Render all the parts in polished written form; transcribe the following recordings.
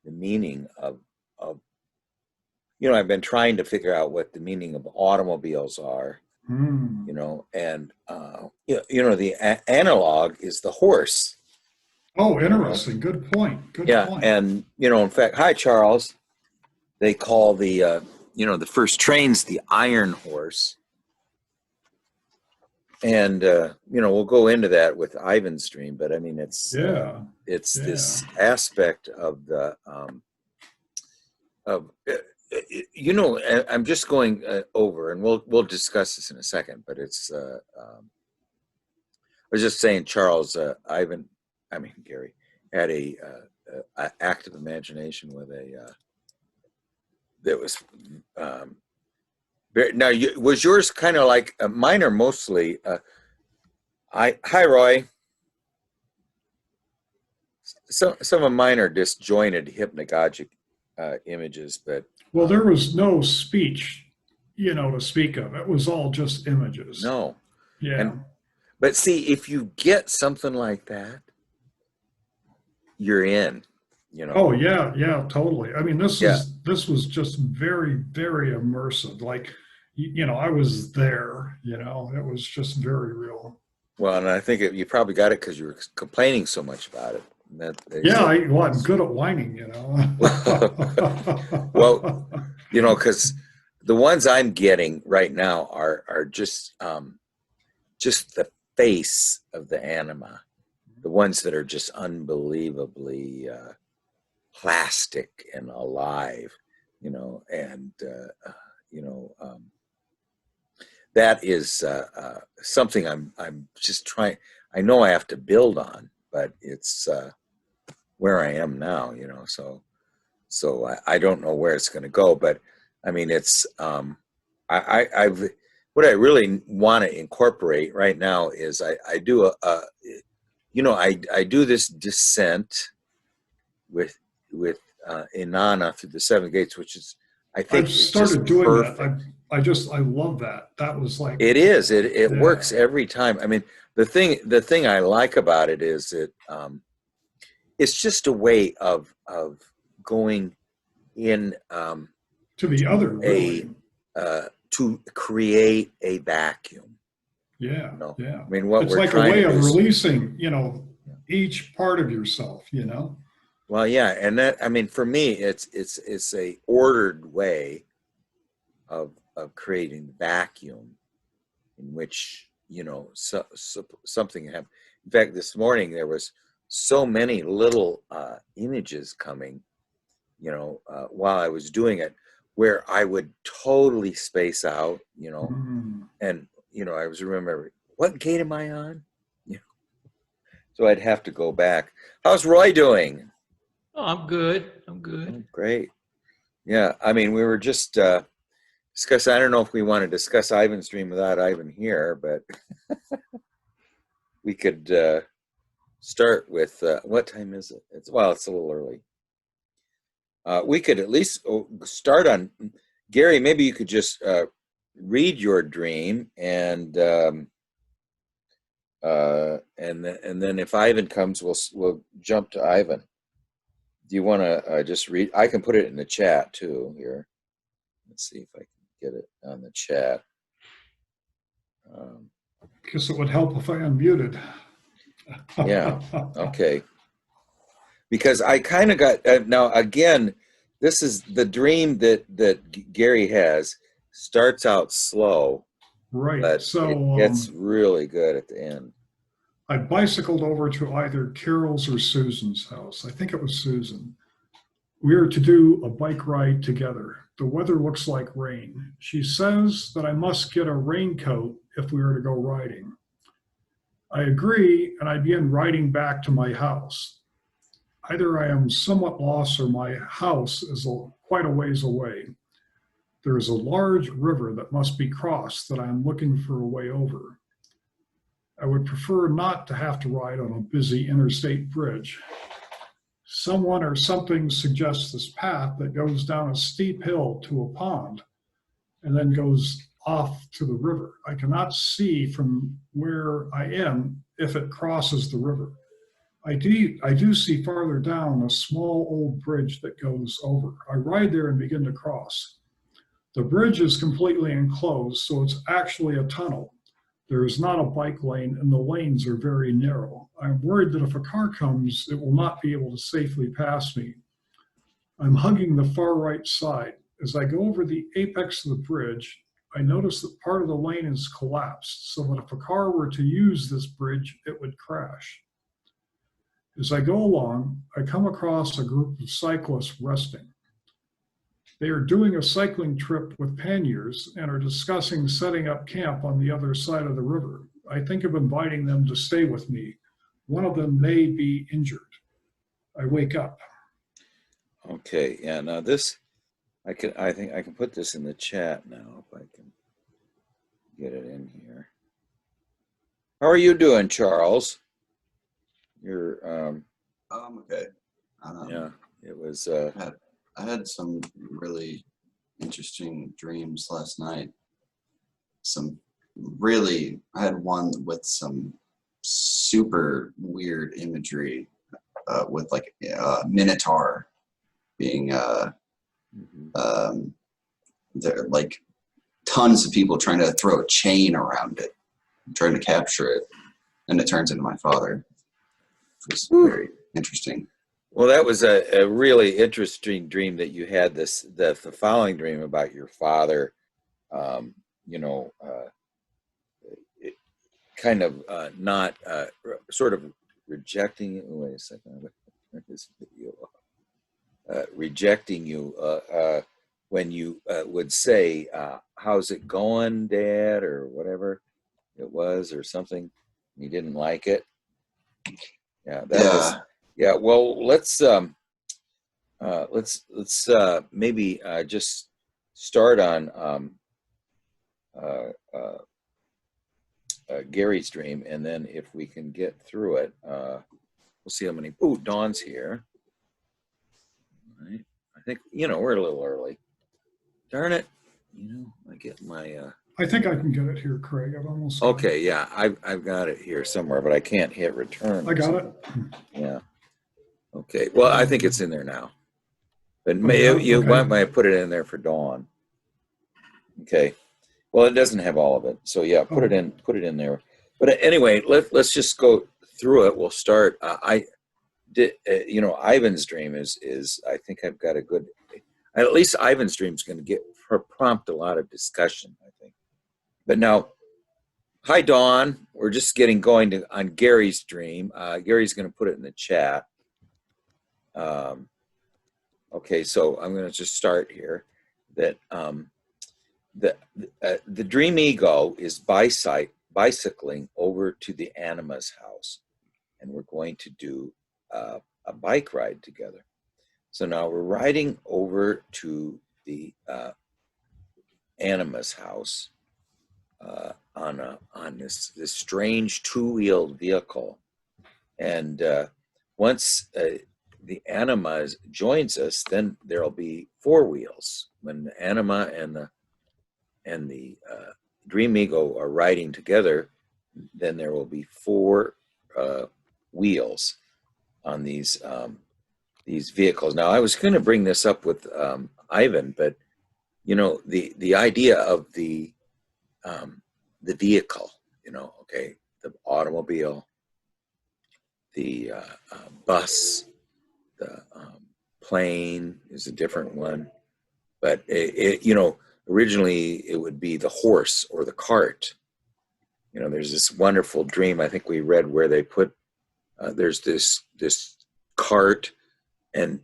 the meaning of I've been trying to figure out what the meaning of automobiles are, Hmm. and the analog is the horse, Oh, you know. interesting. Good point. Good Yeah, point. and in fact, hi Charles. They call the first trains the iron horse, and we'll go into that with Ivan's dream. But I mean, Yeah. it's Yeah. this aspect of the of I'm just going over, and we'll discuss this in a second. But it's I was just saying, Charles, Ivan, I mean Gary, had a active imagination with a that was now. Was yours kind of like mine, or mostly? Hi Roy. Some of mine are disjointed, hypnagogic images, but Well, there was no speech, to speak of. It was all just images. no. Yeah. And but see, if you get something like that, you're in. Oh, yeah, yeah, totally. I mean, Yeah. this was just very, very immersive. Like, I was there, it was just very real. Well, and I think you probably got it because you were complaining so much about it. That they Yeah, said, well, I'm good at whining, well, because the ones I'm getting right now are just the face of the anima, the ones that are just unbelievably plastic and alive, and you know, um, that is something I'm just trying. I know I have to build on, but it's where I am now, So I don't know where it's going to go, but I mean, it's I've what I really want to incorporate right now is I do I do this descent with Inanna through the seven gates, which is I I've think is just started doing that. perfect. I love that. That was like, It is. It yeah, works every time. I mean, the thing I like about it is it's just a way of going in to the to other, a really. to create a vacuum. Yeah, yeah. I mean, what It's we're like a trying to way do of is, releasing, each part of yourself. well, yeah, and that I mean, for me, it's a ordered way of creating vacuum in which something happened. In fact, this morning there was so many little images coming, while I was doing it, where I would totally space out, Mm. and I was remembering what gate am I on, you know, so I'd have to go back. How's Roy doing? Oh, I'm good. I'm Oh, good. great. Yeah, I mean, we were just discussing. I don't know if we want to discuss Ivan's dream without Ivan here, but we could start with what time is it? It's a little early. We could at least start on Gary. Maybe you could just read your dream, and then if Ivan comes, we'll jump to Ivan. Do you want to just read? I can put it in the chat too. Here, let's see if I can get it on the chat. Um, Guess it would help if I unmuted. yeah. Okay. Because I kind of got now again. This is the dream that Gary has. Starts out slow, Right. but it So gets really good at the end. I bicycled over to either Carol's or Susan's house. I think it was Susan. We are to do a bike ride together. The weather looks like rain. She says that I must get a raincoat if we are to go riding. I agree, and I begin riding back to my house. Either I am somewhat lost or my house is quite a ways away. There is a large river that must be crossed that I am looking for a way over. I would prefer not to have to ride on a busy interstate bridge. Someone or something suggests this path that goes down a steep hill to a pond and then goes off to the river. I cannot see from where I am if it crosses the river. I do see farther down a small old bridge that goes over. I ride there and begin to cross. The bridge is completely enclosed, so it's actually a tunnel. There is not a bike lane, and the lanes are very narrow. I'm worried that if a car comes, it will not be able to safely pass me. I'm hugging the far right side. As I go over the apex of the bridge, I notice that part of the lane is collapsed, so that if a car were to use this bridge, it would crash. As I go along, I come across a group of cyclists resting. They are doing a cycling trip with panniers and are discussing setting up camp on the other side of the river. I think of inviting them to stay with me. One of them may be injured. I wake up. Okay, yeah, now this, I think I can put this in the chat now if I can get it in here. How are you doing, Charles? You're, Okay. yeah, it was, I had some really interesting dreams last night. I had one with some super weird imagery, with like a minotaur being, mhm. there, like tons of people trying to throw a chain around it, trying to capture it, and it turns into my father. It was very interesting. Well, that was a really interesting dream that you had. The following dream about your father, you know, it kind of not sort of rejecting. Wait a second, I'm gonna turn this video off. Rejecting you when you would say, "How's it going, Dad?" or whatever it was, or something. You didn't like it. Yeah, that was. Yeah. Yeah, well, let's maybe just start on uh, uh, Gary's dream, and then if we can get through it, we'll see how many. Oh, Dawn's here. All right. I think we're a little early. Darn it! I get my. I think I can get it here, Craig. I've almost got it. Okay, yeah, I've got it here somewhere, but I can't hit return. I got it. Yeah. Okay. Well, I think it's in there now. But yeah? you Okay. might put it in there for Dawn. Okay. Well, it doesn't have all of it, so yeah, put it in there. But anyway, let's just go through it. We'll start. I did. Ivan's dream is. I think I've got a good. At least Ivan's dream is going to prompt a lot of discussion, I think. But now, hi Dawn. We're just getting going on Gary's dream. Gary's going to put it in the chat. Okay, so I'm going to just start here. That the dream ego is bicycling over to the Anima's house, and we're going to do a bike ride together. So now we're riding over to the Anima's house on this strange two-wheeled vehicle, and once the Anima joins us, then there'll be four wheels. When the Anima and the Dream Ego are riding together, then there will be four wheels on these vehicles. Now, I was going to bring this up with Ivan, but the idea of the vehicle, okay, the automobile, the bus, the plane is a different one, but originally it would be the horse or the cart. There's this wonderful dream I think we read where they put there's this cart and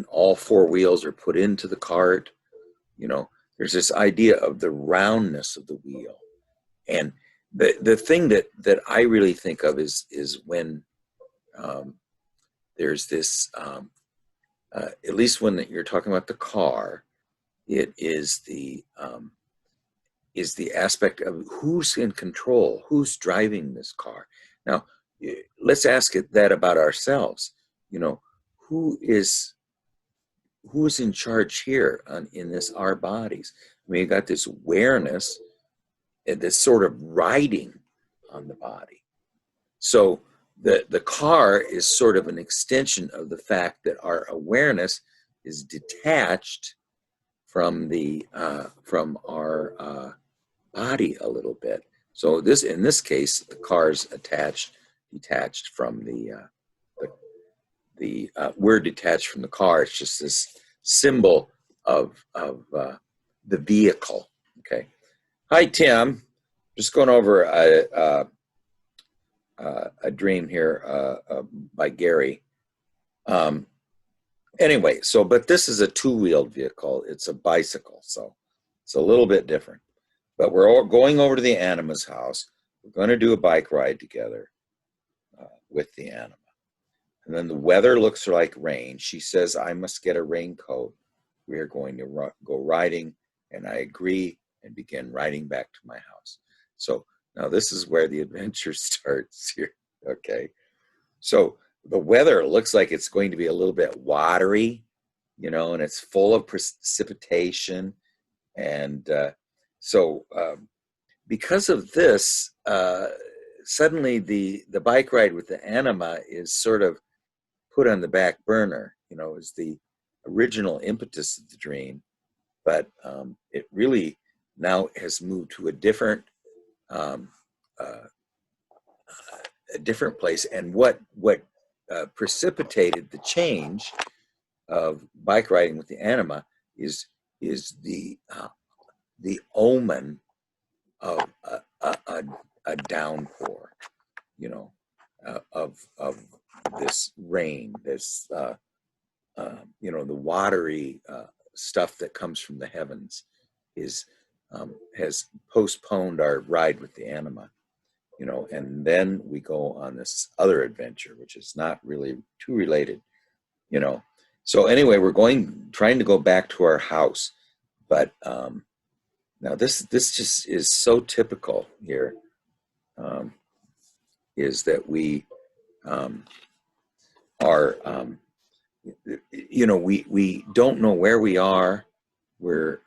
all four wheels are put into the cart. There's this idea of the roundness of the wheel, and the thing that I really think of is when there's this at least when you're talking about the car, it is the aspect of who's in control, who's driving this car. Now, let's ask that about ourselves. Who is in charge here in our bodies? I mean, you got this awareness and this sort of riding on the body. So the car is sort of an extension of the fact that our awareness is detached from from our body a little bit. So in this case, the car's detached from we're detached from the car. It's just this symbol of the vehicle. Okay. Hi, Tim. Just going over a dream here by Gary. Anyway, but this is a two-wheeled vehicle. It's a bicycle, so it's a little bit different. But we're all going over to the Anima's house. We're going to do a bike ride together with the Anima. And then the weather looks like rain. She says, I must get a raincoat. We are going to go riding, and I agree and begin riding back to my house. So now this is where the adventure starts here. Okay. So the weather looks like it's going to be a little bit watery, and it's full of precipitation. And because of this, suddenly the bike ride with the Anima is sort of put on the back burner, is the original impetus of the dream. But it really now has moved to a different place. And what precipitated the change of bike riding with the Anima is the omen of a downpour, of this rain, this the watery stuff that comes from the heavens has postponed our ride with the Anima, and then we go on this other adventure, which is not really too related, So anyway, we're trying to go back to our house, but now this just is so typical here, is that we are, we don't know where we are. We're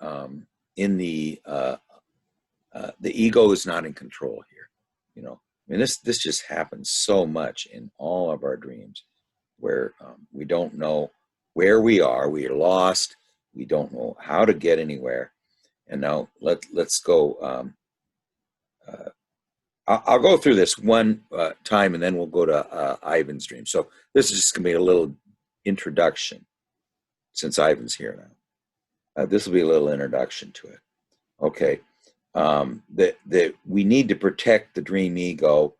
in the ego is not in control here. This just happens so much in all of our dreams, where we don't know where we are. We are lost. We don't know how to get anywhere. And now let's go. I'll go through this one time, and then we'll go to Ivan's dream. So this is just going to be a little introduction, since Ivan's here now. This will be a little introduction to it. Okay. That we need to protect the dream ego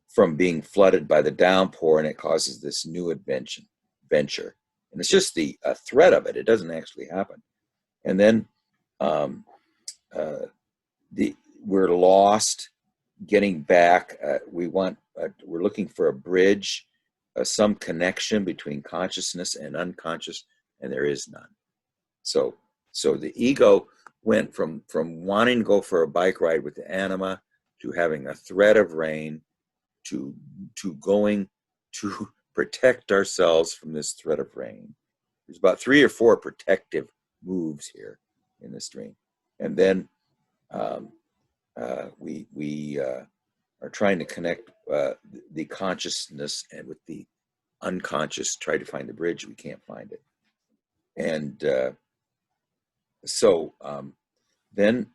from being flooded by the downpour, and it causes this new adventure. And it's just the threat of it. It doesn't actually happen. And then we're lost getting back. We're looking for a bridge, some connection between consciousness and unconscious, and there is none. So the ego went from wanting to go for a bike ride with the Anima to having a threat of rain to going to protect ourselves from this threat of rain. There's about 3 or 4 protective moves here in this dream. And then we are trying to connect the consciousness and with the unconscious, try to find the bridge. We can't find it. And then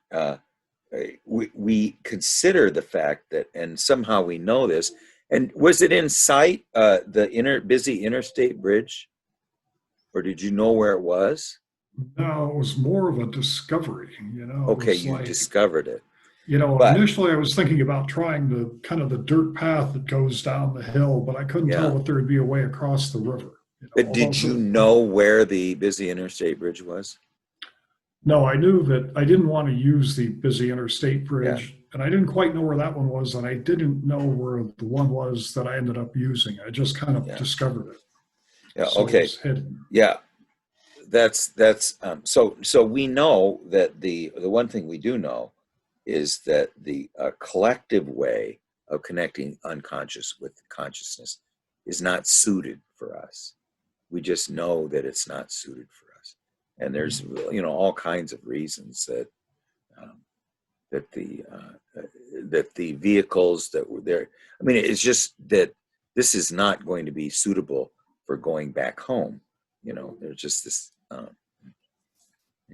we consider the fact that, and somehow we know this, and was it in sight, the busy interstate bridge? Or did you know where it was? No, it was more of a discovery, Okay, It was discovered it. But initially I was thinking about trying the dirt path that goes down the hill, but I couldn't tell that there would be a way across the river. But did you know where the busy interstate bridge was? No, I knew that I didn't want to use the busy interstate bridge, and I didn't quite know where that one was, and I didn't know where the one was that I ended up using. I just kind of discovered it. Yeah. So Okay. it was hidden. Yeah. That's so we know that the one thing we do know is that the collective way of connecting unconscious with consciousness is not suited for us. We just know that it's not suited for us, and there's all kinds of reasons that the vehicles that were there. I mean, it's just that this is not going to be suitable for going back home. There's just this, my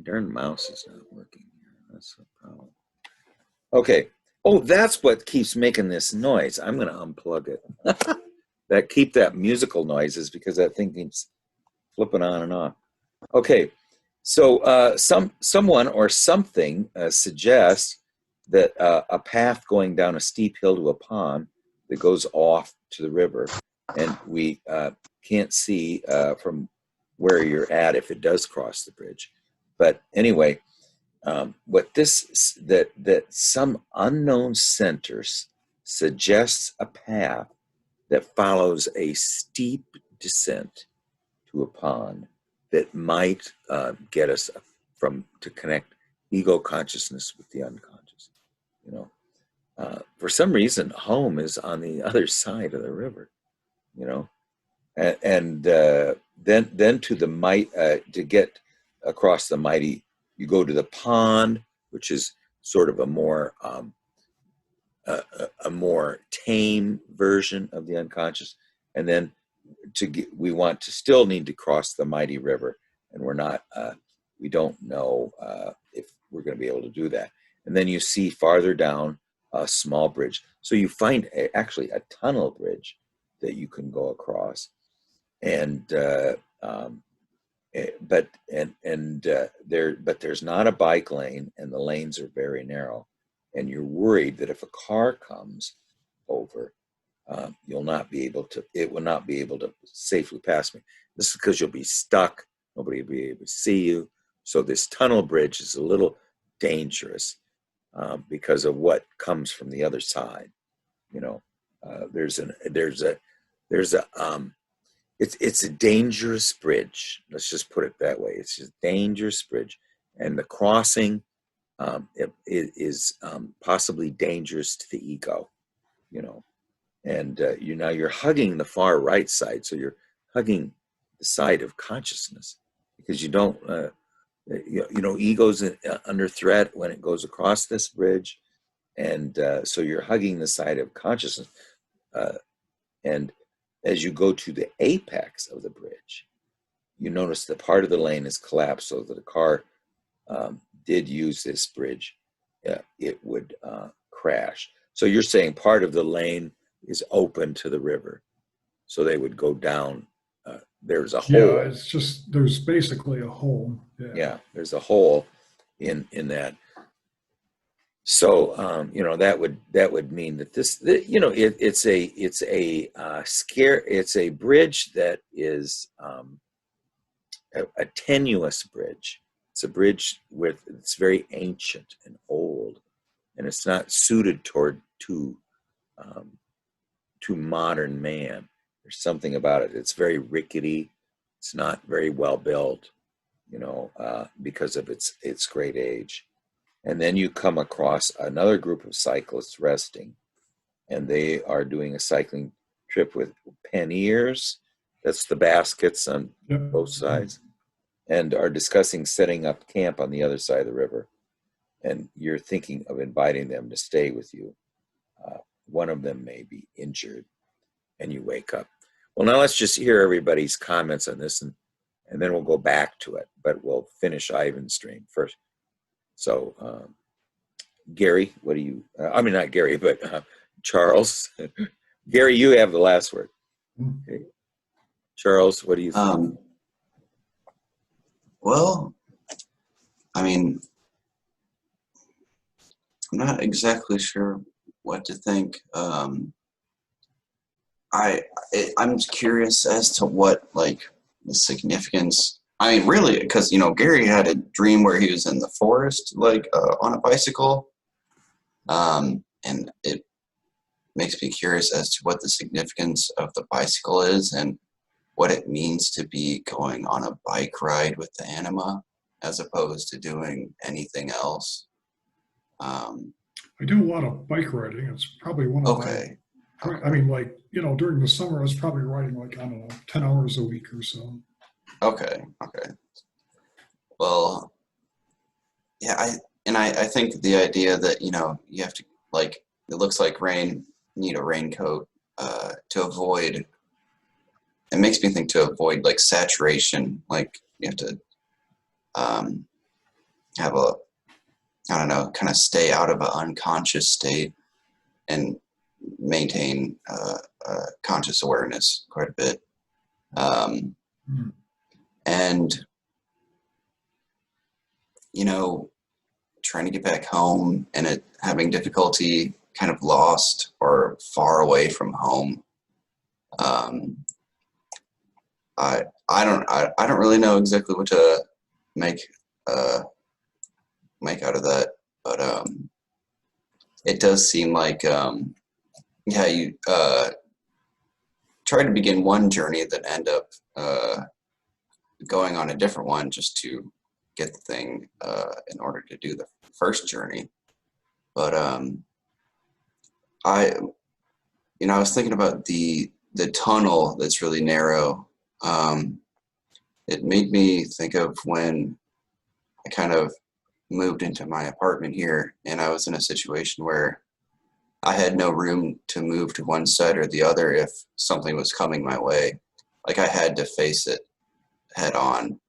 darn mouse is not working here. That's the problem. Okay. Oh, that's what keeps making this noise. I'm going to unplug it. Keep that musical noises because that thing keeps flipping on and off. Okay. So someone or something suggests that a path going down a steep hill to a pond that goes off to the river, and we can't see from where you're at if it does cross the bridge. But anyway, that some unknown center suggests a path that follows a steep descent to a pond that might get us to connect ego consciousness with the unconscious. For some reason, home is on the other side of the river. And then to the might to get across the mighty, you go to the pond, which is sort of a more tame version of the unconscious, and then we still need to cross the mighty river, and we don't know if we're going to be able to do that. And then you see farther down a small bridge, so you find actually a tunnel bridge that you can go across, and there's not a bike lane, and the lanes are very narrow, and you're worried that if a car comes over, it will not be able to safely pass me. This is because you'll be stuck. Nobody will be able to see you. So this tunnel bridge is a little dangerous because of what comes from the other side. It's a dangerous bridge. Let's just put it that way. It's a dangerous bridge, and the crossing is possibly dangerous to the ego. And you're hugging the far right side, so you're hugging the side of consciousness because you don't. Ego's under threat when it goes across this bridge, and so you're hugging the side of consciousness, and as you go to the apex of the bridge, you notice that part of the lane is collapsed so that a car did use this bridge, it would crash. So you're saying part of the lane is open to the river, so they would go down. There's a hole. Yeah, it's just, there's basically a hole. Yeah, there's a hole in that. So that would mean that it's a bridge that is a tenuous bridge. It's a bridge it's very ancient and old, and it's not suited to modern man. There's something about it. It's very rickety. It's not very well built, because of its great age. And then you come across another group of cyclists resting, and they are doing a cycling trip with panniers. That's the baskets on both sides, and are discussing setting up camp on the other side of the river. And you're thinking of inviting them to stay with you. One of them may be injured, and you wake up. Well, now let's just hear everybody's comments on this, and then we'll go back to it. But we'll finish Ivan's stream first. So, Gary, what do you, not Gary, but Charles. Gary, you have the last word. Okay. Charles, what do you think? Well, I'm not exactly sure what to think. I'm curious as to what, the significance. Really, because, Gary had a dream where he was in the forest, on a bicycle. And it makes me curious as to what the significance of the bicycle is and what it means to be going on a bike ride with the anima as opposed to doing anything else. I do a lot of bike riding. It's probably one of okay. During the summer, I was probably riding 10 hours a week or so. Okay. Well, yeah, I think the idea that, you have to, it looks like rain, you need a raincoat, to avoid. It makes me think to avoid like saturation. Like you have to have a, I don't know, kind of stay out of an unconscious state and maintain conscious awareness quite a bit. And, you know, trying to get back home and having difficulty, kind of lost or far away from home. I don't really know exactly what to make out of that, but it does seem like yeah, you try to begin one journey then end up going on a different one just to get the thing in order to do the first journey. But I was thinking about the tunnel that's really narrow. It made me think of when I kind of moved into my apartment here, and I was in a situation where I had no room to move to one side or the other if something was coming my way. Like I had to face it head on.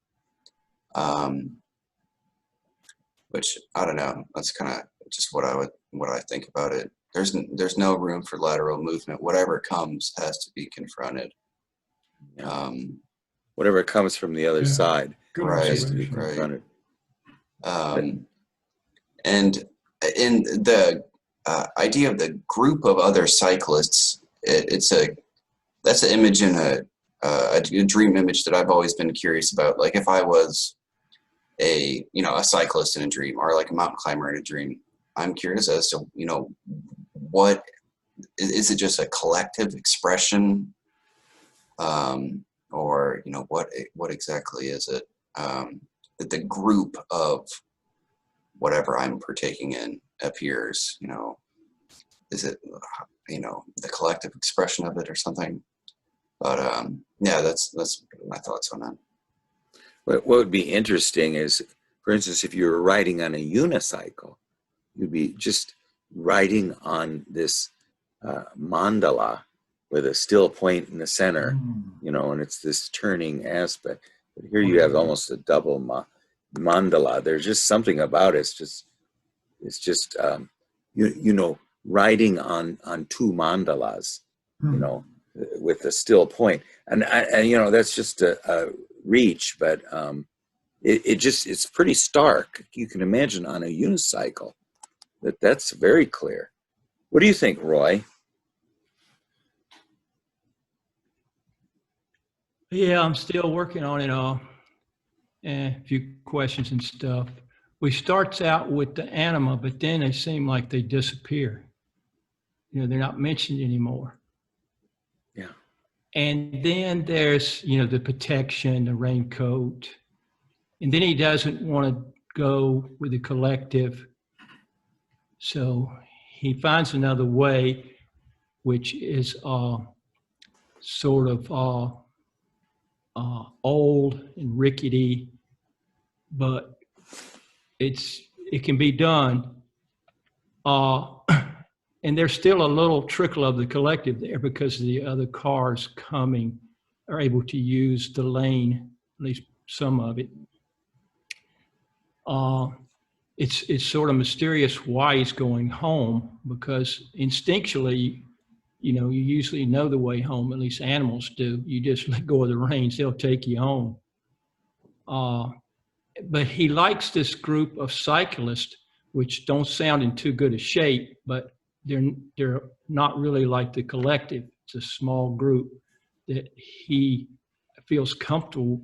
Which I don't know. That's kind of just what I think about it. There's no room for lateral movement. Whatever comes has to be confronted. Whatever comes from the other Yeah. side Good Right, has to be observation. confronted. And in the idea of the group of other cyclists, that's an image in a dream image that I've always been curious about. Like if I was a cyclist in a dream, or like a mountain climber in a dream, I'm curious as to what is it, just a collective expression, or what exactly is it that the group of whatever I'm partaking in appears? Is it the collective expression of it or something? But yeah, that's my thoughts on that. What would be interesting is, for instance, if you were riding on a unicycle, you'd be just riding on this mandala with a still point in the center, and it's this turning aspect. But here you have almost a double mandala. There's just something about it. It's just riding on two mandalas, with a still point, and that's just a reach, but it's pretty stark. You can imagine on a unicycle that's very clear. What do you think, Roy? Yeah, I'm still working on it all. And a few questions and stuff. We starts out with the anima, but then they seem like they disappear. They're not mentioned anymore. Yeah. And then there's, the protection, the raincoat. And then he doesn't want to go with the collective. So he finds another way, which is sort of old and rickety, but it can be done. And there's still a little trickle of the collective there because the other cars coming are able to use the lane, at least some of it. It's sort of mysterious why he's going home, because instinctually, you usually know the way home, at least animals do. You just let go of the reins, they'll take you home. But he likes this group of cyclists, which don't sound in too good a shape, but they're not really like the collective. It's a small group that he feels comfortable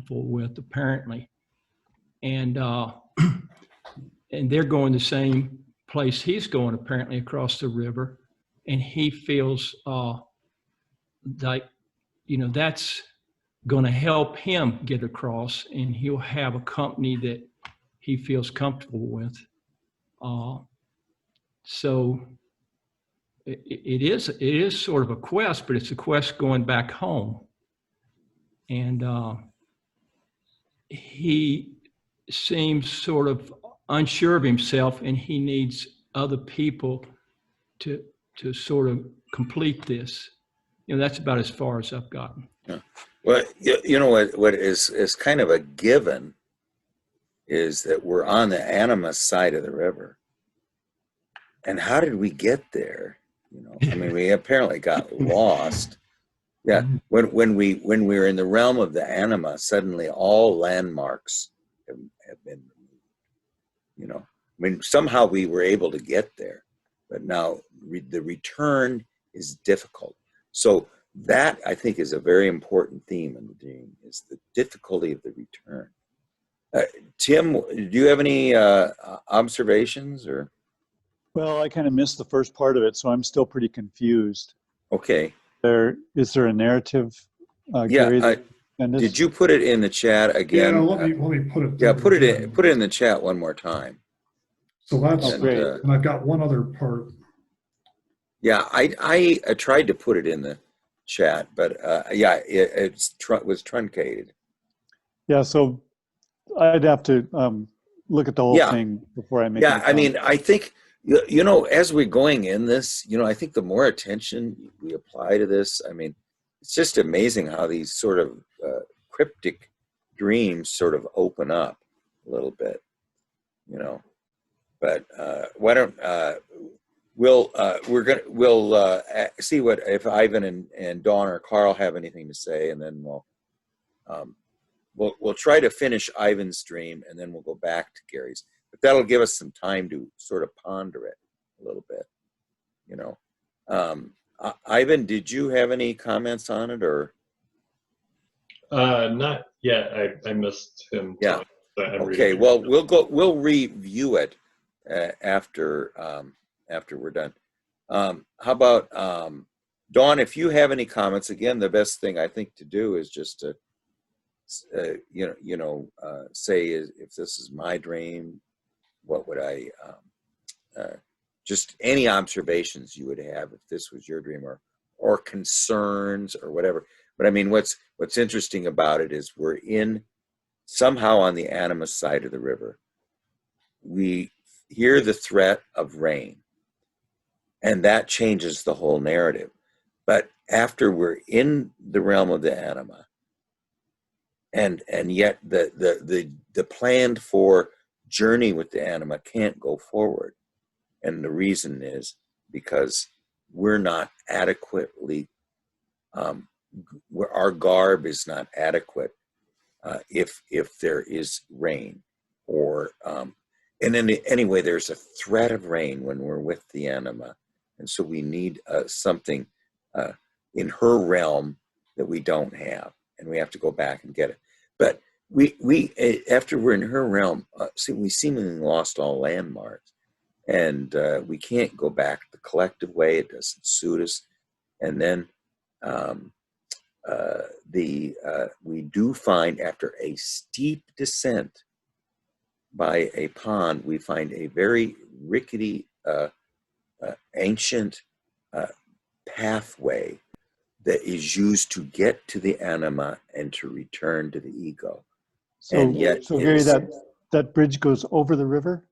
with, apparently. And and they're going the same place he's going, apparently, across the river. And he feels like, that's going to help him get across, and he'll have a company that he feels comfortable with. So it is sort of a quest, but it's a quest going back home. And he seems sort of unsure of himself, and he needs other people to to sort of complete this. That's about as far as I've gotten. Well, you know what is kind of a given is that we're on the Animas side of the river. And how did we get there? I mean, we apparently got lost. Yeah, when we were in the realm of the Anima, suddenly all landmarks have been removed. I mean, somehow we were able to get there, but now the return is difficult. So that, I think, is a very important theme in the dream, is the difficulty of the return. Tim, do you have any observations or? Well, I kind of missed the first part of it, so I'm still pretty confused. Okay. Is there a narrative, Yeah. Gary? that you sent us? Did you put it in the chat again? Yeah, let me put it. Yeah, there put it again. in the chat one more time. So that's, Oh, great. and I've got one other part. Yeah, I tried to put it in the chat, but yeah, it was truncated. Yeah, so I'd have to look at the whole Yeah. thing before I make. Yeah, any I mean, comment. I think, as we're going in this, I think the more attention we apply to this, I mean, it's just amazing how these sort of cryptic dreams sort of open up a little bit, But why don't we'll see what if Ivan and Dawn or Carl have anything to say, and then we'll try to finish Ivan's dream, and then we'll go back to Gary's. But that'll give us some time to sort of ponder it a little bit, Ivan, did you have any comments on it, or? Not yet. I missed him. Yeah. talk, but I'm Okay. reading. Well, we'll review it after we're done. How about Dawn? If you have any comments, again, the best thing I think to do is just to say if this is my dream, what would I just any observations you would have if this was your dream, or concerns or whatever. But I mean, what's interesting about it is we're somehow on the Animus side of the river. We hear the threat of rain, and that changes the whole narrative. But after we're in the realm of the Anima, and yet the planned for journey with the Anima can't go forward. And the reason is because we're not adequately, our garb is not adequate if there is rain, or and anyway, there's a threat of rain when we're with the Anima, and so we need something in her realm that we don't have, and we have to go back and get it. But we after we're in her realm, we seemingly lost all landmarks, and we can't go back the collective way. It doesn't suit us, and then we do find, after a steep descent by a pond, we find a very rickety, ancient pathway that is used to get to the Anima and to return to the ego. So, and yet so Gary, that bridge goes over the river?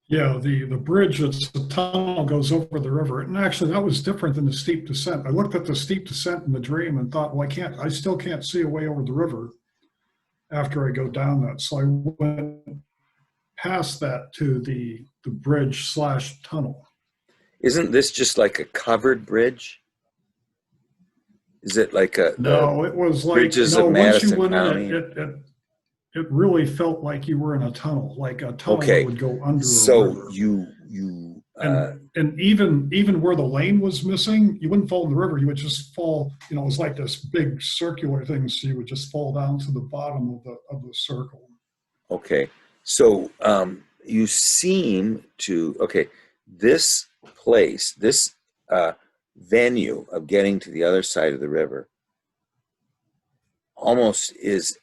Yeah, the bridge, the tunnel goes over the river. And actually, that was different than the steep descent. I looked at the steep descent in the dream and thought, well, I still can't see a way over the river after I go down that. So I went past that to the bridge / tunnel. Isn't this just like a covered bridge? Is it like No, it was like, bridges no, of once you Madison went County? in, it really felt like you were in a tunnel, like a tunnel Okay. that would go under a So river. you And even where the lane was missing, you wouldn't fall in the river. You would just fall. It was like this big circular thing. So you would just fall down to the bottom of the circle. okay. So you seem to this place, this venue of getting to the other side of the river, almost is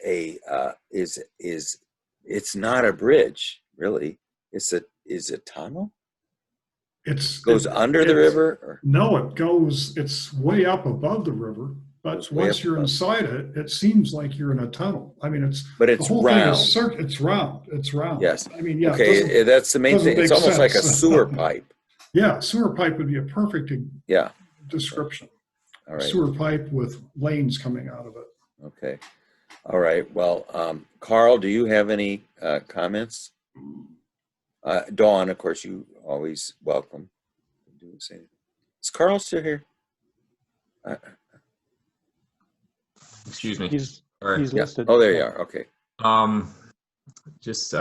it's not a bridge, really. It's a tunnel. It goes under the river, or? No, it's way up above the river. But Goes way once up you're above. inside it, it seems like you're in a tunnel. I mean, But the it's whole round. thing is it's round. It's round. Yes. I mean, yeah. Okay, that's the main doesn't thing. It's make almost like a sense. sewer pipe. Yeah, sewer pipe would be a perfect Yeah. description. All right. Sewer pipe with lanes coming out of it. Okay. All right. Well, Carl, do you have any comments? Dawn, of course, you always welcome. Is Carl still here? Excuse me. He's All right. Yeah. listed. Oh, there you are. Okay. Just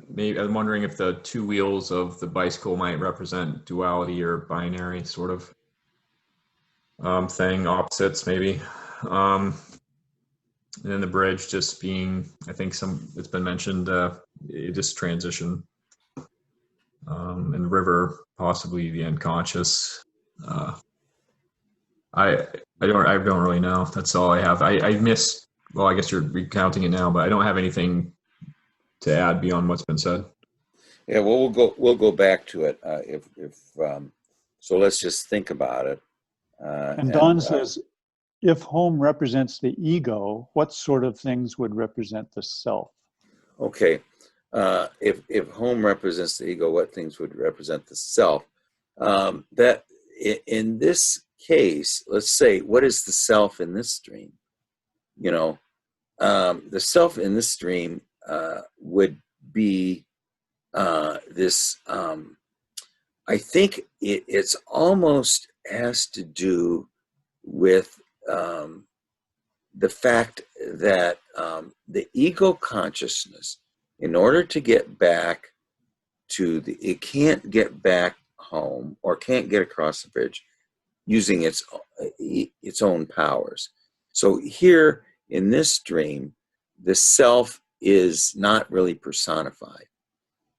maybe I'm wondering if the two wheels of the bicycle might represent duality or binary sort of thing, opposites maybe. And then the bridge just being, I think it's been mentioned, just transition. And the river possibly the unconscious. I don't really know. That's all I have. I missed. Well, I guess you're recounting it now, but I don't have anything to add beyond what's been said. Yeah. Well, we'll go back to it. So let's just think about it. And Don says, if home represents the ego, what sort of things would represent the self? Okay. If home represents the ego, what things would represent the self? That in this case, let's say, what is the self in this dream? You know, the self in this dream would be this. I think it's almost has to do with the fact that the ego consciousness, in order to get back to it can't get back home or can't get across the bridge using its own powers. So here in this dream, the self is not really personified.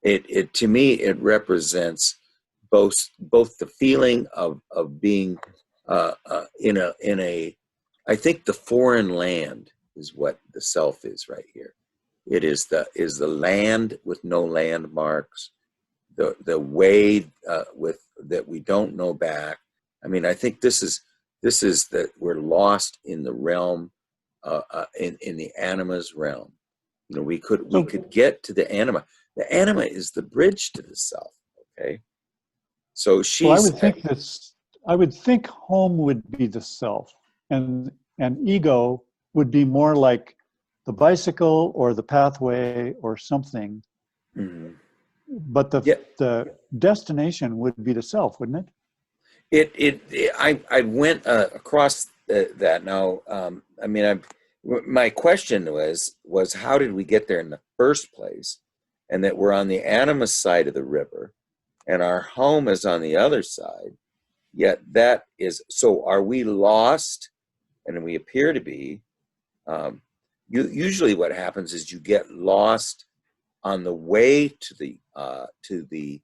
It to me it represents both the feeling of being in a I think the foreign land is what the self is right here. It is the land with no landmarks, the way with that we don't know back. I mean, I think this is that we're lost in the realm, in the anima's realm. You know, we could get to the anima. The anima is the bridge to the self. Okay, so she's. Well, I would think home would be the self, and ego would be more like the bicycle or the pathway or something. Mhm. But the destination would be the self, wouldn't it? I went across that now. I mean, my question was how did we get there in the first place, and that we're on the anima side of the river, and our home is on the other side. Yet that is so. Are we lost? And we appear to be. Usually, what happens is you get lost on the way to the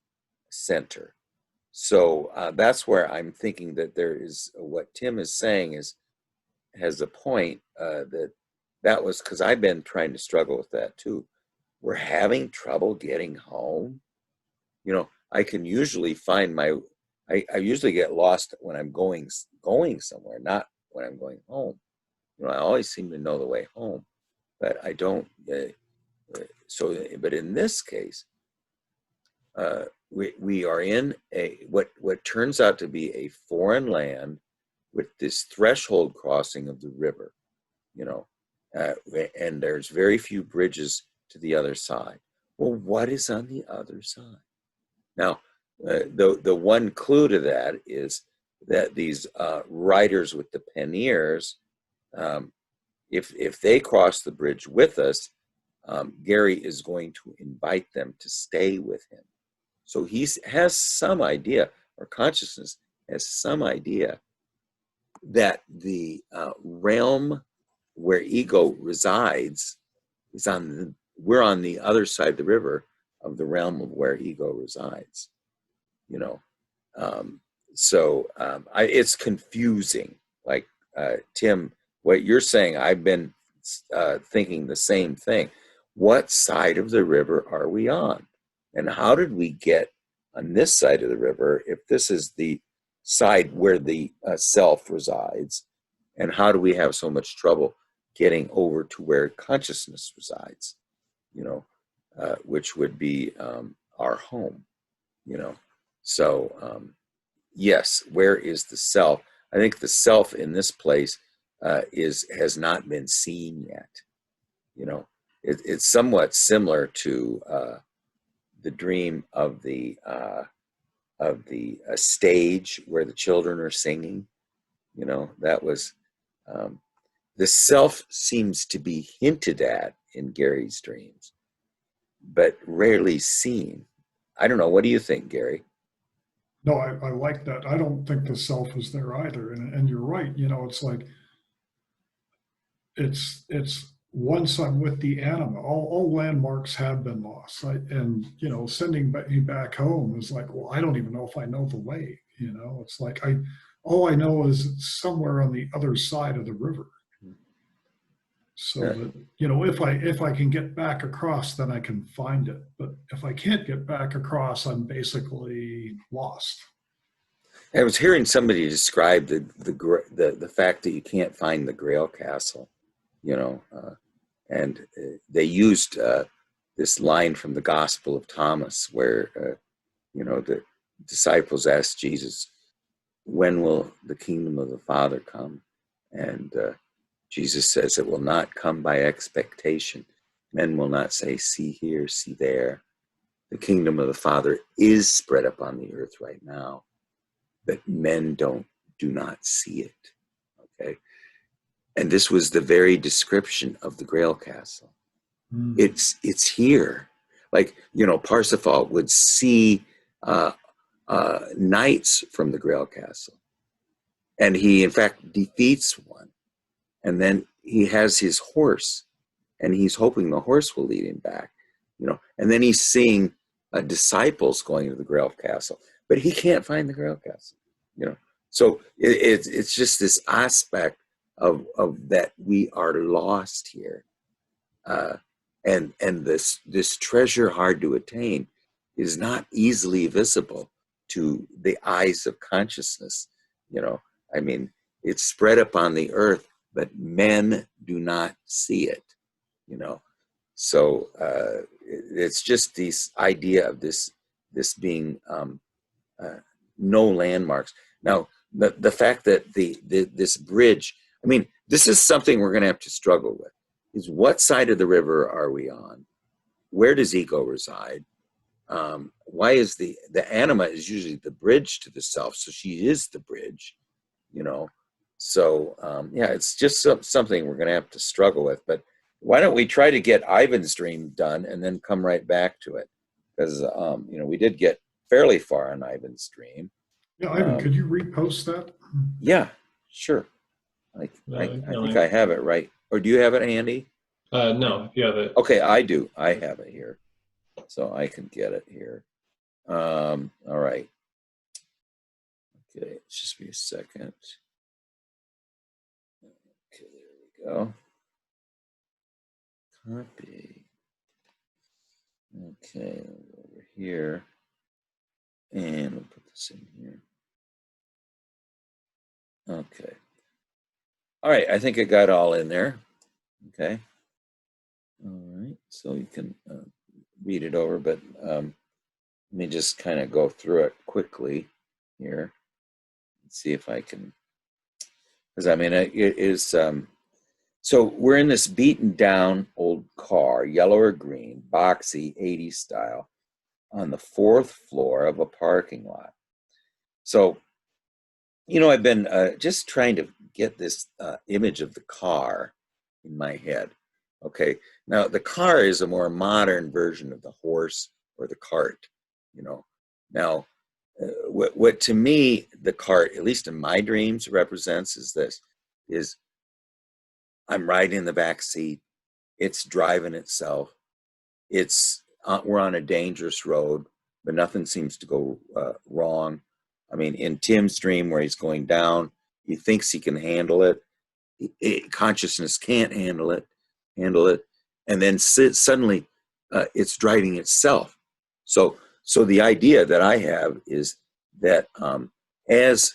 center. So that's where I'm thinking that there is what Tim is saying has a point that was because I've been trying to struggle with that too. We're having trouble getting home. You know, I can usually find I usually get lost when I'm going somewhere, not when I'm going home. You know, I always seem to know the way home, but I don't. But in this case, we are in what turns out to be a foreign land with this threshold crossing of the river, you know, and there's very few bridges to the other side. Well, what is on the other side? Now, the one clue to that is that these riders with the panniers, if they cross the bridge with us, Gary is going to invite them to stay with him. So he has some idea, or consciousness has some idea, that the realm where ego resides is we're on the other side of the river of the realm of where ego resides. You know, it's confusing. Like Tim, what you're saying, I've been thinking the same thing. What side of the river are we on? And how did we get on this side of the river if this is the side where the self resides? And how do we have so much trouble getting over to where consciousness resides? You know, which would be our home. You know, so yes, where is the self? I think the self in this place has not been seen yet. You know, it's somewhat similar to the dream of the stage where the children are singing. You know, that was the self seems to be hinted at in Gary's dreams, but rarely seen. I don't know. What do you think, Gary? No, I like that. I don't think the self is there either. And you're right. You know, it's like, it's once I'm with the anima, all landmarks have been lost. And, you know, sending me back home is like, well, I don't even know if I know the way. You know, it's like, all I know is it's somewhere on the other side of the river. So Yeah. that, you know, if I can get back across, then I can find it. But if I can't get back across, I'm basically lost. I was hearing somebody describe the fact that you can't find the Grail Castle, you know, and they used this line from the Gospel of Thomas, where you know, the disciples asked Jesus, "When will the kingdom of the Father come?" And Jesus says, "It will not come by expectation. Men will not say, 'See here, see there.' The kingdom of the Father is spread upon the earth right now, but men do not see it." Okay, and this was the very description of the Grail Castle. Mm. It's here. Like, you know, Parsifal would see knights from the Grail Castle, and he in fact defeats one, and then he has his horse, and he's hoping the horse will lead him back, you know, and then he's seeing disciples going to the Grail Castle, but he can't find the Grail Castle, you know. So it's just this aspect of that we are lost here, and this treasure hard to attain is not easily visible to the eyes of consciousness. You know, I mean, it's spread upon the earth, but men do not see it. You know, so it's just this idea of this being no landmarks. Now, the fact that this bridge, I mean, this is something we're going to have to struggle with. Is what side of the river are we on? Where does ego reside? Why is the anima is usually the bridge to the self, so she is the bridge, you know. So yeah, it's just something we're going to have to struggle with. But why don't we try to get Ivan's dream done and then come right back to it? Because you know, we did get fairly far on Ivan's dream. Yeah, Ivan, could you repost that? Yeah, sure. I think I have it right. Or do you have it, Andy? No, you have it. Okay, I do. I have it here, so I can get it here. All right. Okay, just be a second. Okay, there we go. Copy. Okay, over here, and we'll put this in here. Okay. All right, I think I got all in there. Okay. All right, so you can read it over, but let me just kind of go through it quickly here and see if I can, because I mean, it is, so we're in this beaten down old car, yellow or green, boxy, 80s style, on the 4th floor of a parking lot. So, you know, I've been just trying to get this image of the car in my head. Okay, now the car is a more modern version of the horse or the cart, you know. Now, what to me the cart, at least in my dreams, represents is this: is I'm riding in the back seat, it's driving itself, it's we're on a dangerous road, but nothing seems to go wrong. I mean, in Tim's dream where he's going down, he thinks he can handle it. Consciousness can't handle it, and then suddenly it's driving itself. So the idea that I have is that as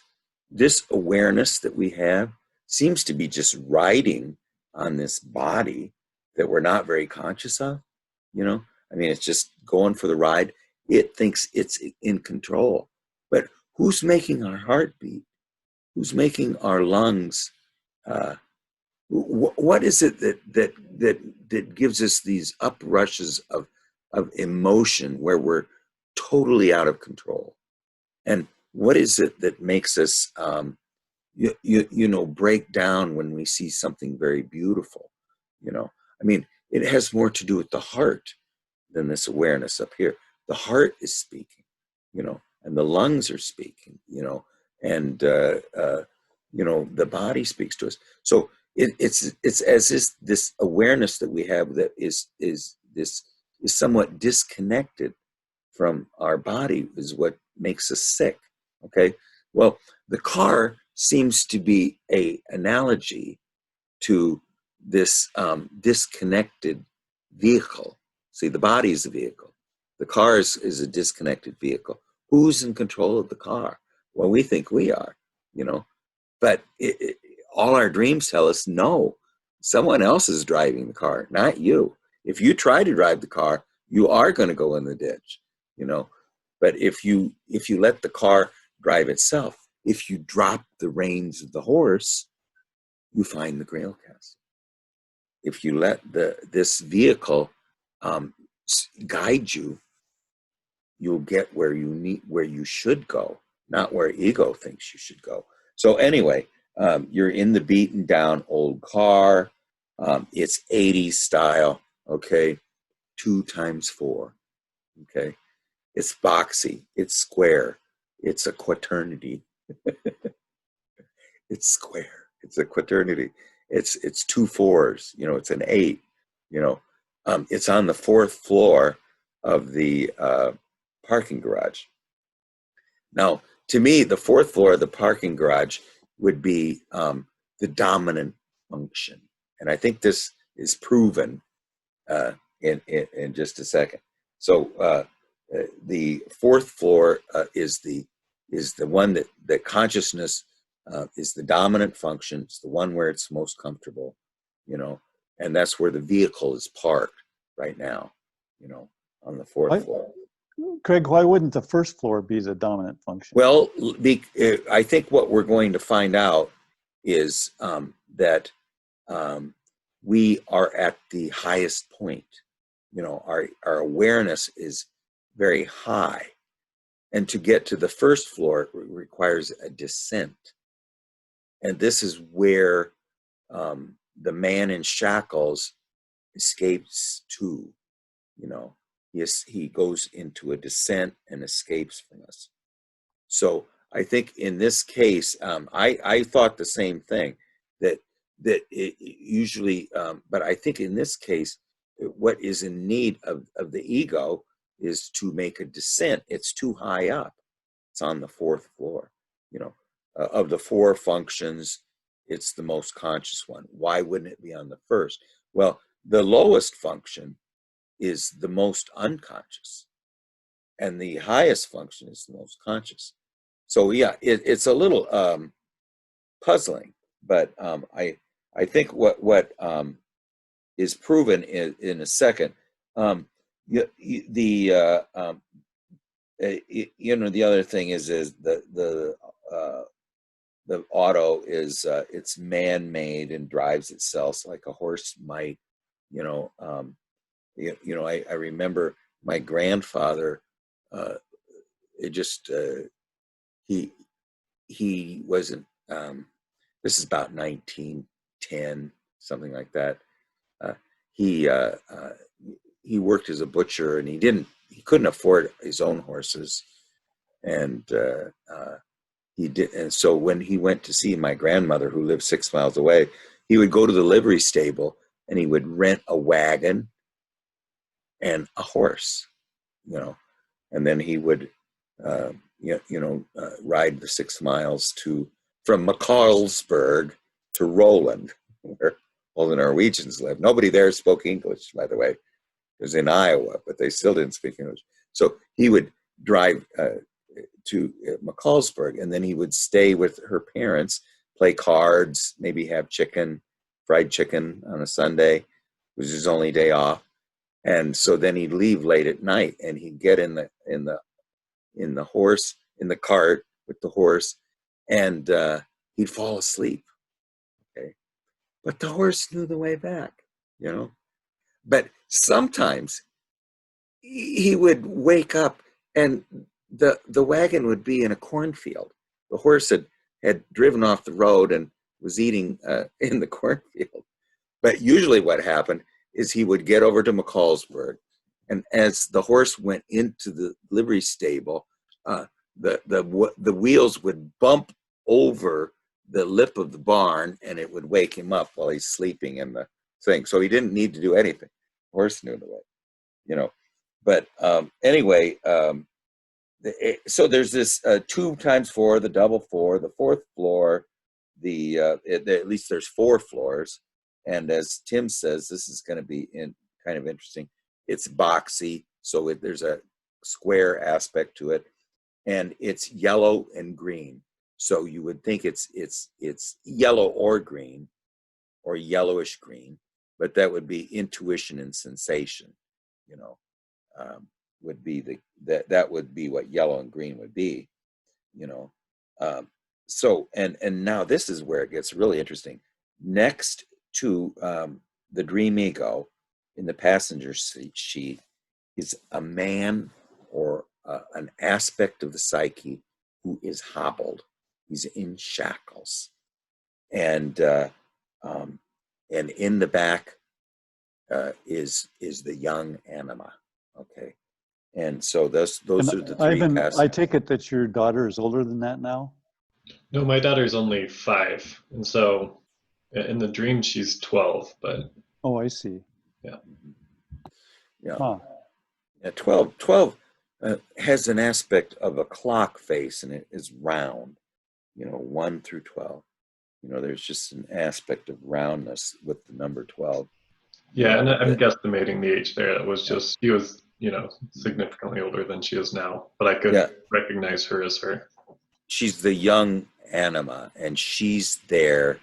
this awareness that we have seems to be just riding on this body that we're not very conscious of, you know, I mean, it's just going for the ride. It thinks it's in control, but who's making our heart beat? Who's making our lungs? What is it that gives us these uprushes of emotion where we're totally out of control? And what is it that makes us, break down when we see something very beautiful? I mean, it has more to do with the heart than this awareness up here. The heart is speaking, and the lungs are speaking, and the body speaks to us. So it's as if this awareness that we have that is somewhat disconnected from our body is what makes us sick. Okay, well, the car seems to be a analogy to this disconnected vehicle. See, the body is a vehicle. The car is a disconnected vehicle. Who's in control of the car? Well, we think we are, but all our dreams tell us no, someone else is driving the car, not you. If you try to drive the car, you are going to go in the ditch, But if you let the car drive itself, if you drop the reins of the horse, you find the Grail Castle. If you let this vehicle guide you, you'll get where you should go, not where ego thinks you should go. So anyway, you're in the beaten down old car. It's 80s style. Okay, 2 times 4. Okay, it's boxy. It's square. It's a quaternity. It's square. It's a quaternity. It's 2 4s. It's an 8. It's on the 4th floor of the parking garage. Now, to me, the 4th floor of the parking garage would be the dominant function, and I think this is proven in just a second. So the 4th floor is the one that consciousness is the dominant function. It's the one where it's most comfortable, and that's where the vehicle is parked right now, on the 4th floor. Craig, why wouldn't the 1st floor be the dominant function? Well, I think what we're going to find out is that we are at the highest point. Our awareness is very high. And to get to the 1st floor requires a descent. And this is where the man in shackles escapes to, he goes into a descent and escapes from us. So I think in this case, I thought the same thing, that it usually, but I think in this case, what is in need of the ego is to make a descent. It's too high up. It's on the 4th floor. Of the 4 functions, it's the most conscious one. Why wouldn't it be on the 1st? Well, the lowest function is the most unconscious, and the highest function is the most conscious. So yeah, it's a little puzzling, but I think what is proven in a second. The other thing is the auto is it's man-made and drives itself like a horse might. I remember my grandfather. He wasn't. This is about 1910, something like that. He worked as a butcher, and he couldn't afford his own horses, and he did. And so when he went to see my grandmother, who lived 6 miles away, he would go to the livery stable and he would rent a wagon and a horse, and then he would ride the 6 miles from McCarlsberg to Roland, where all the Norwegians lived. Nobody there spoke English, by the way. It was in Iowa, but they still didn't speak English. So he would drive to McCallsburg, and then he would stay with her parents, play cards, maybe have fried chicken on a Sunday. It was his only day off. And so then he'd leave late at night, and he'd get in the cart with the horse, and he'd fall asleep. Okay, but the horse knew the way back, you know. But sometimes he would wake up, and the wagon would be in a cornfield. The horse had driven off the road and was eating in the cornfield. But usually what happened is he would get over to McCallsburg, and as the horse went into the livery stable, the wheels would bump over the lip of the barn, and it would wake him up while he's sleeping in the thing. So he didn't need to do anything. The horse knew the way, you know. But anyway, so there's this 2 times 4, the double 4, the 4th floor. At least there's 4 floors, and as Tim says, this is going to be kind of interesting. It's boxy, so there's a square aspect to it, and it's yellow and green. So you would think it's yellow or green, or yellowish green, but that would be intuition and sensation, you know. Would be that would be what yellow and green would be, you know. So and now this is where it gets really interesting. Next to the Dream Ego in the passenger seat sheet is a man or an aspect of the psyche who is hobbled. He's in shackles, and in the back is the young anima. Okay, and so those And are the 3 Ivan, passages. I take it that your daughter is older than that now? No, my daughter's only 5, and so in the dream she's 12. But Oh, I see. Yeah, Huh. yeah. 12 has an aspect of a clock face, and it is round. You know, 1 through 12. You know, there's just an aspect of roundness with the number 12. yeah, and I'm that- guesstimating the age there. It was just she was, significantly older than she is now, but I could Yeah. recognize her as her. She's the young anima, and she's there,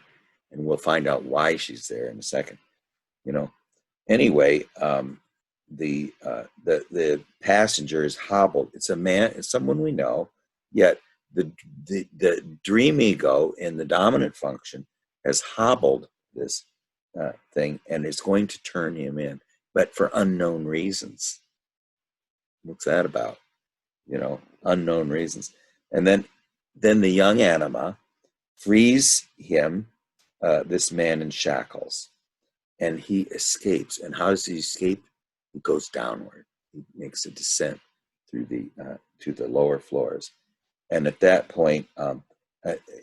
and we'll find out why she's there in a second. You know. Anyway, the passenger is hobbled. It's a man. It's someone we know. Yet the dream ego in the dominant function has hobbled this thing, and is going to turn him in, but for unknown reasons. What's that about? You know, unknown reasons. And then the young anima frees him, this man in shackles, and he escapes. And how does he escape? He goes downward. He makes a descent through to the lower floors. And at that point,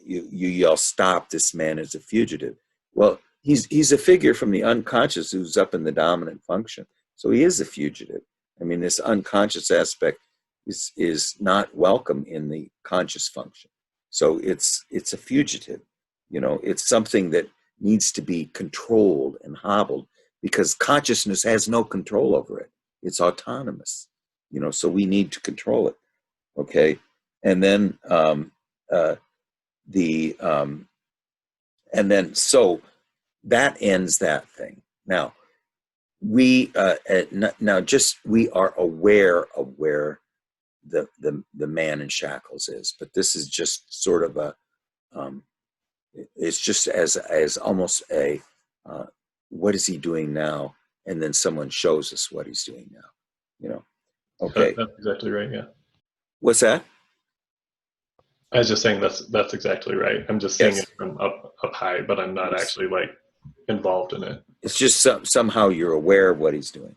you yell, "Stop! This man is a fugitive." Well, he's a figure from the unconscious who's up in the dominant function, so he is a fugitive. I mean, this unconscious aspect is not welcome in the conscious function, so it's a fugitive. You know, it's something that needs to be controlled and hobbled, because consciousness has no control over it. It's autonomous. You know, so we need to control it. Okay. And then so that ends that thing. Now we are aware of where the man in shackles is, but this is just sort of it's just as almost a what is he doing now, and then someone shows us what he's doing now. You know. Okay. That's exactly right. Yeah. What's that? I was just saying that's exactly right. I'm just seeing Yes. it from up high, but I'm not actually involved in it. It's just somehow you're aware of what he's doing.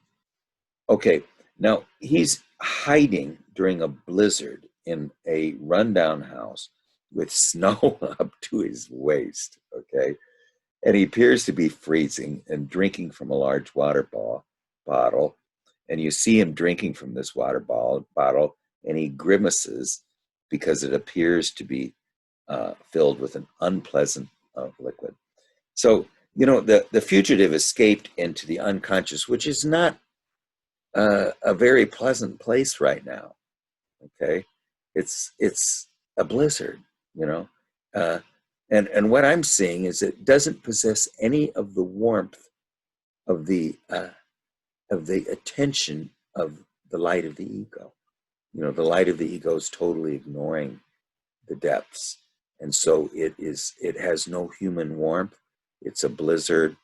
Okay, now he's hiding during a blizzard in a rundown house with snow up to his waist, okay? And he appears to be freezing and drinking from a large water bottle. And you see him drinking from this water bottle, and he grimaces because it appears to be filled with an unpleasant liquid. So, you know, the fugitive escaped into the unconscious, which is not a very pleasant place right now. Okay, it's a blizzard, you know, and what I'm seeing is it doesn't possess any of the warmth of the attention of the light of the ego. You know, the light of the ego is totally ignoring the depths. And so it has no human warmth. It's a blizzard.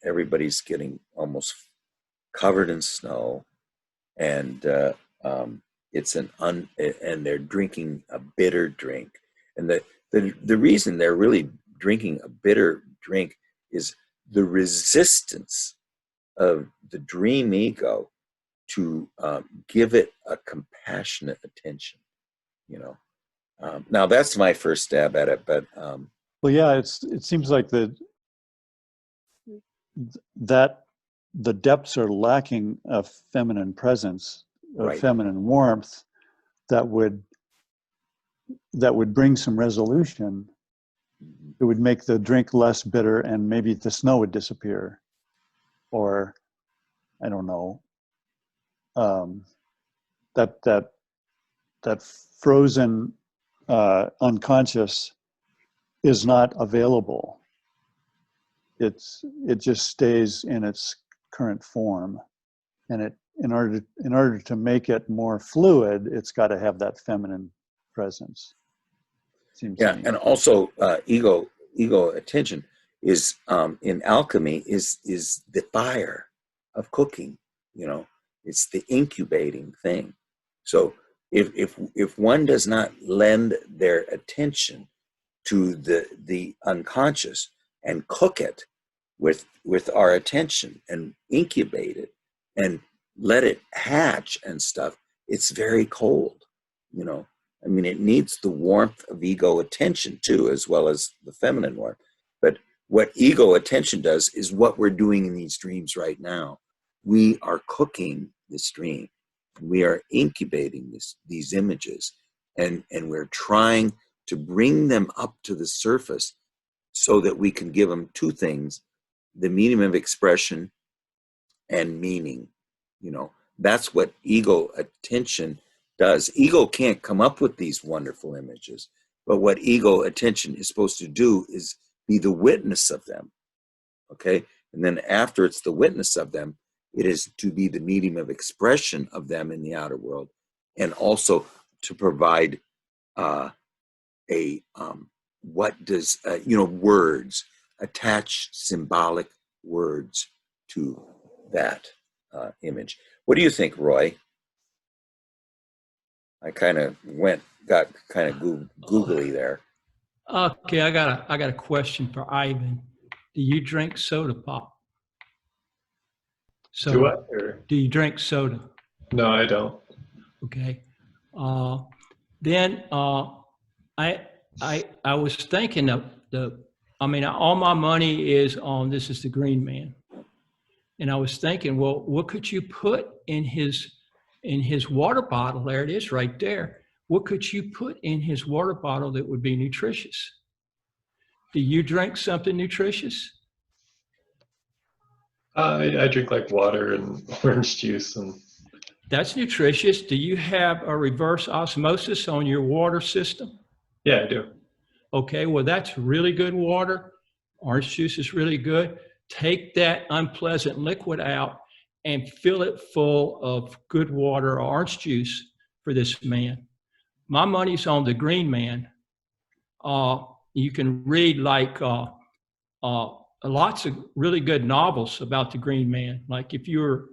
Everybody's getting almost covered in snow, and and they're drinking a bitter drink. And the reason they're really drinking a bitter drink is the resistance of the dream ego to give it a compassionate attention. Now that's my first stab at it, but Well, yeah, it seems like that the depths are lacking a feminine presence, a Right. feminine warmth that would bring some resolution. It would make the drink less bitter, and maybe the snow would disappear, or I don't know. That frozen unconscious is not available. It just stays in its current form, and in order to make it more fluid, it's got to have that feminine presence. Seems to me. and also ego attention is in alchemy is the fire of cooking. It's the incubating thing. So if one does not lend their attention to the unconscious and cook it with our attention and incubate it and let it hatch and stuff, it's very cold. It needs the warmth of ego attention too, as well as the feminine warmth. But what ego attention does is what we're doing in these dreams right now. We are cooking this dream. We are incubating these images, and we're trying to bring them up to the surface so that we can give them two things: the medium of expression and meaning. That's what ego attention does. Ego can't come up with these wonderful images, but what ego attention is supposed to do is be the witness of them. Okay? And then after it's the witness of them, it is to be the medium of expression of them in the outer world, and also to provide words, attach symbolic words to that image. What do you think, Roy? I kind of got kind of googly there. Okay, I got a question for Ivan. Do you drink soda pop? Do what? Or, Do you drink soda? no, I don't. Okay. Then I was thinking of all my money is on This Is the Green Man, and I was thinking, well, what could you put in his water bottle? There it is, right there. What could you put in his water bottle that would be nutritious? Do you drink something nutritious? I drink like water and orange juice, and That's nutritious. Do you have a reverse osmosis on your water system? yeah, I do. Okay, well, that's really good water. Orange juice is really good. Take that unpleasant liquid out and fill it full of good water or orange juice for this man. My money's on the Green Man. You can read lots of really good novels about the Green Man. Like if you're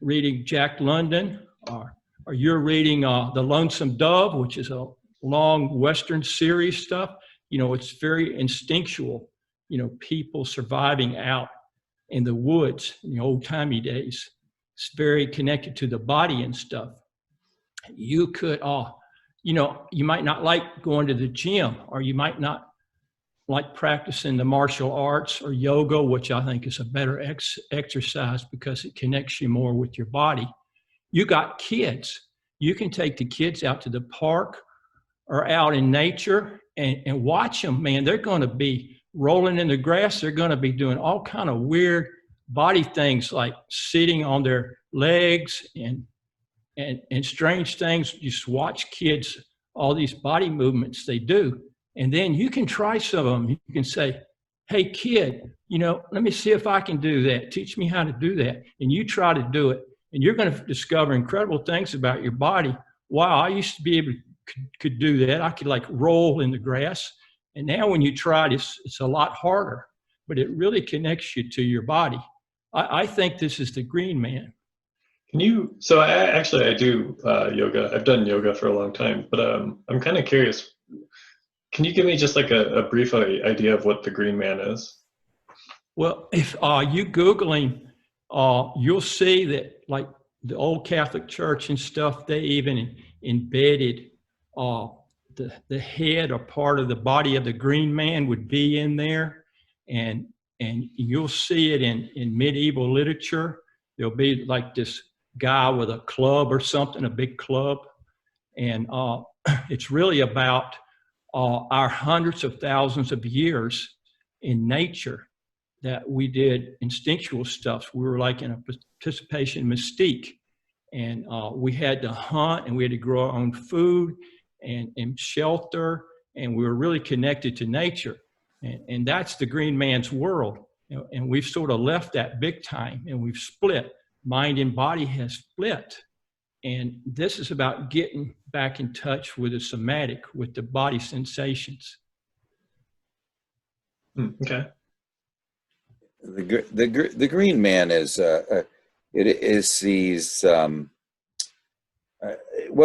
reading Jack London, or you're reading The Lonesome Dove, which is a long Western series stuff, it's very instinctual, people surviving out in the woods in the old-timey days. It's very connected to the body and stuff. You could, you might not like going to the gym, or you might not like practicing the martial arts or yoga, which I think is a better exercise because it connects you more with your body. You got kids. You can take the kids out to the park or out in nature and watch them, man. They're going to be rolling in the grass. They're going to be doing all kind of weird body things, like sitting on their legs and strange things. Just watch kids, all these body movements they do. And then you can try some of them. You can say, hey, kid, let me see if I can do that. Teach me how to do that. And you try to do it. And you're going to discover incredible things about your body. Wow, I used to be able to could do that. I could like roll in the grass. And now when you try it, it's a lot harder, but it really connects you to your body. I think this is the Green Man. Can you? So I do yoga. I've done yoga for a long time, but I'm kind of curious. Can you give me just like a brief idea of what the Green Man is? Well, if you Googling, you'll see that like the old Catholic Church and stuff, they even embedded the head or part of the body of the Green Man would be in there. And you'll see it in medieval literature. There'll be like this guy with a club or something, a big club. And it's really about our hundreds of thousands of years in nature that we did instinctual stuff. We were like in a participation mystique. And we had to hunt and we had to grow our own food and shelter. And we were really connected to nature. And that's the Green Man's world. You know, and we've sort of left that big time and we've split. Mind and body has split. And this is about getting back in touch with the somatic, with the body sensations. Okay. The Green Man is it is these well,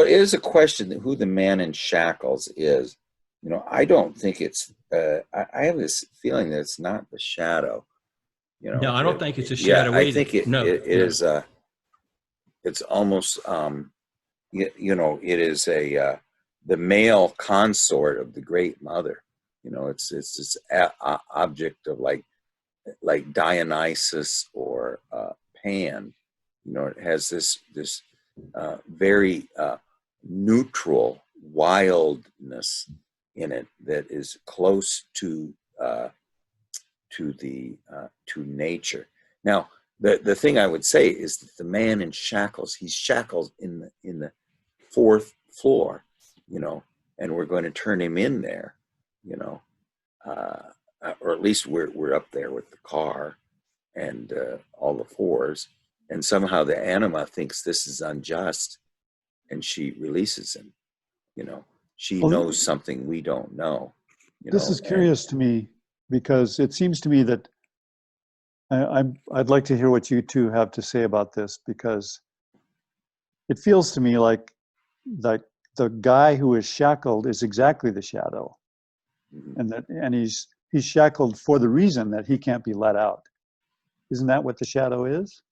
it is a question who the man in shackles is. You know, I don't think it's I have this feeling that it's not the shadow. You know, No, I don't think it's a shadow I either. think it is it's almost you know, it is the male consort of the Great Mother. You know, it's this object of like Dionysus or Pan. You know, it has this very neutral wildness in it that is close to nature. Now, the thing I would say is that the man in shackles, he's shackled in the fourth floor, you know, and we're going to turn him in there, you know, or at least we're up there with the car and all the fours, and somehow the anima thinks this is unjust, and she releases him. You know, she knows something we don't know. This is curious to me because it seems to me that I'd like to hear what you two have to say about this, because it feels to me like the guy who is shackled is exactly the shadow, and he's shackled for the reason that he can't be let out. Isn't that what the shadow is?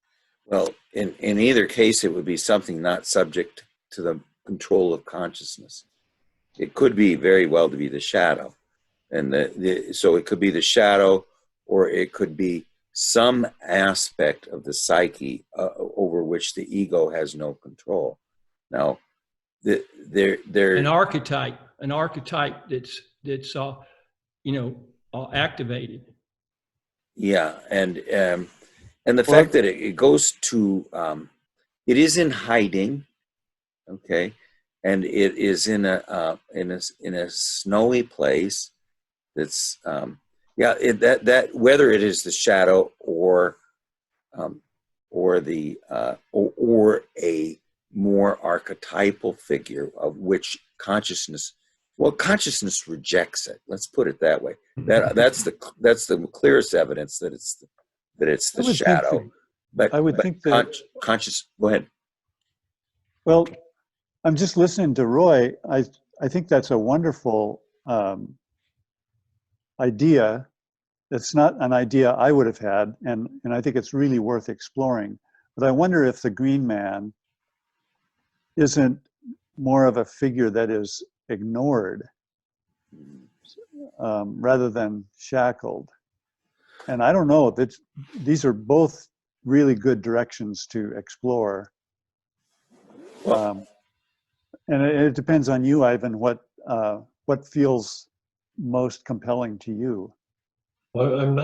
Well, in either case, it would be something not subject to the control of consciousness. It could be very well to be the shadow, and so it could be the shadow, or it could be some aspect of the psyche over which the ego has no control. Now, an archetype that's you know, activated. Yeah, and the fact that it goes to it is in hiding, okay, and it is in a snowy place. That's that whether it is the shadow or a more archetypal figure of which consciousness rejects it. Let's put it that way. That's the clearest evidence that it's the shadow. But I would think that conscious. Go ahead. Well, I'm just listening to Roy. I think that's a wonderful idea. It's not an idea I would have had, and I think it's really worth exploring. But I wonder if the Green Man isn't more of a figure that is ignored rather than shackled. And I don't know, that these are both really good directions to explore. And it depends on you, Ivan, what feels most compelling to you. Well, I'm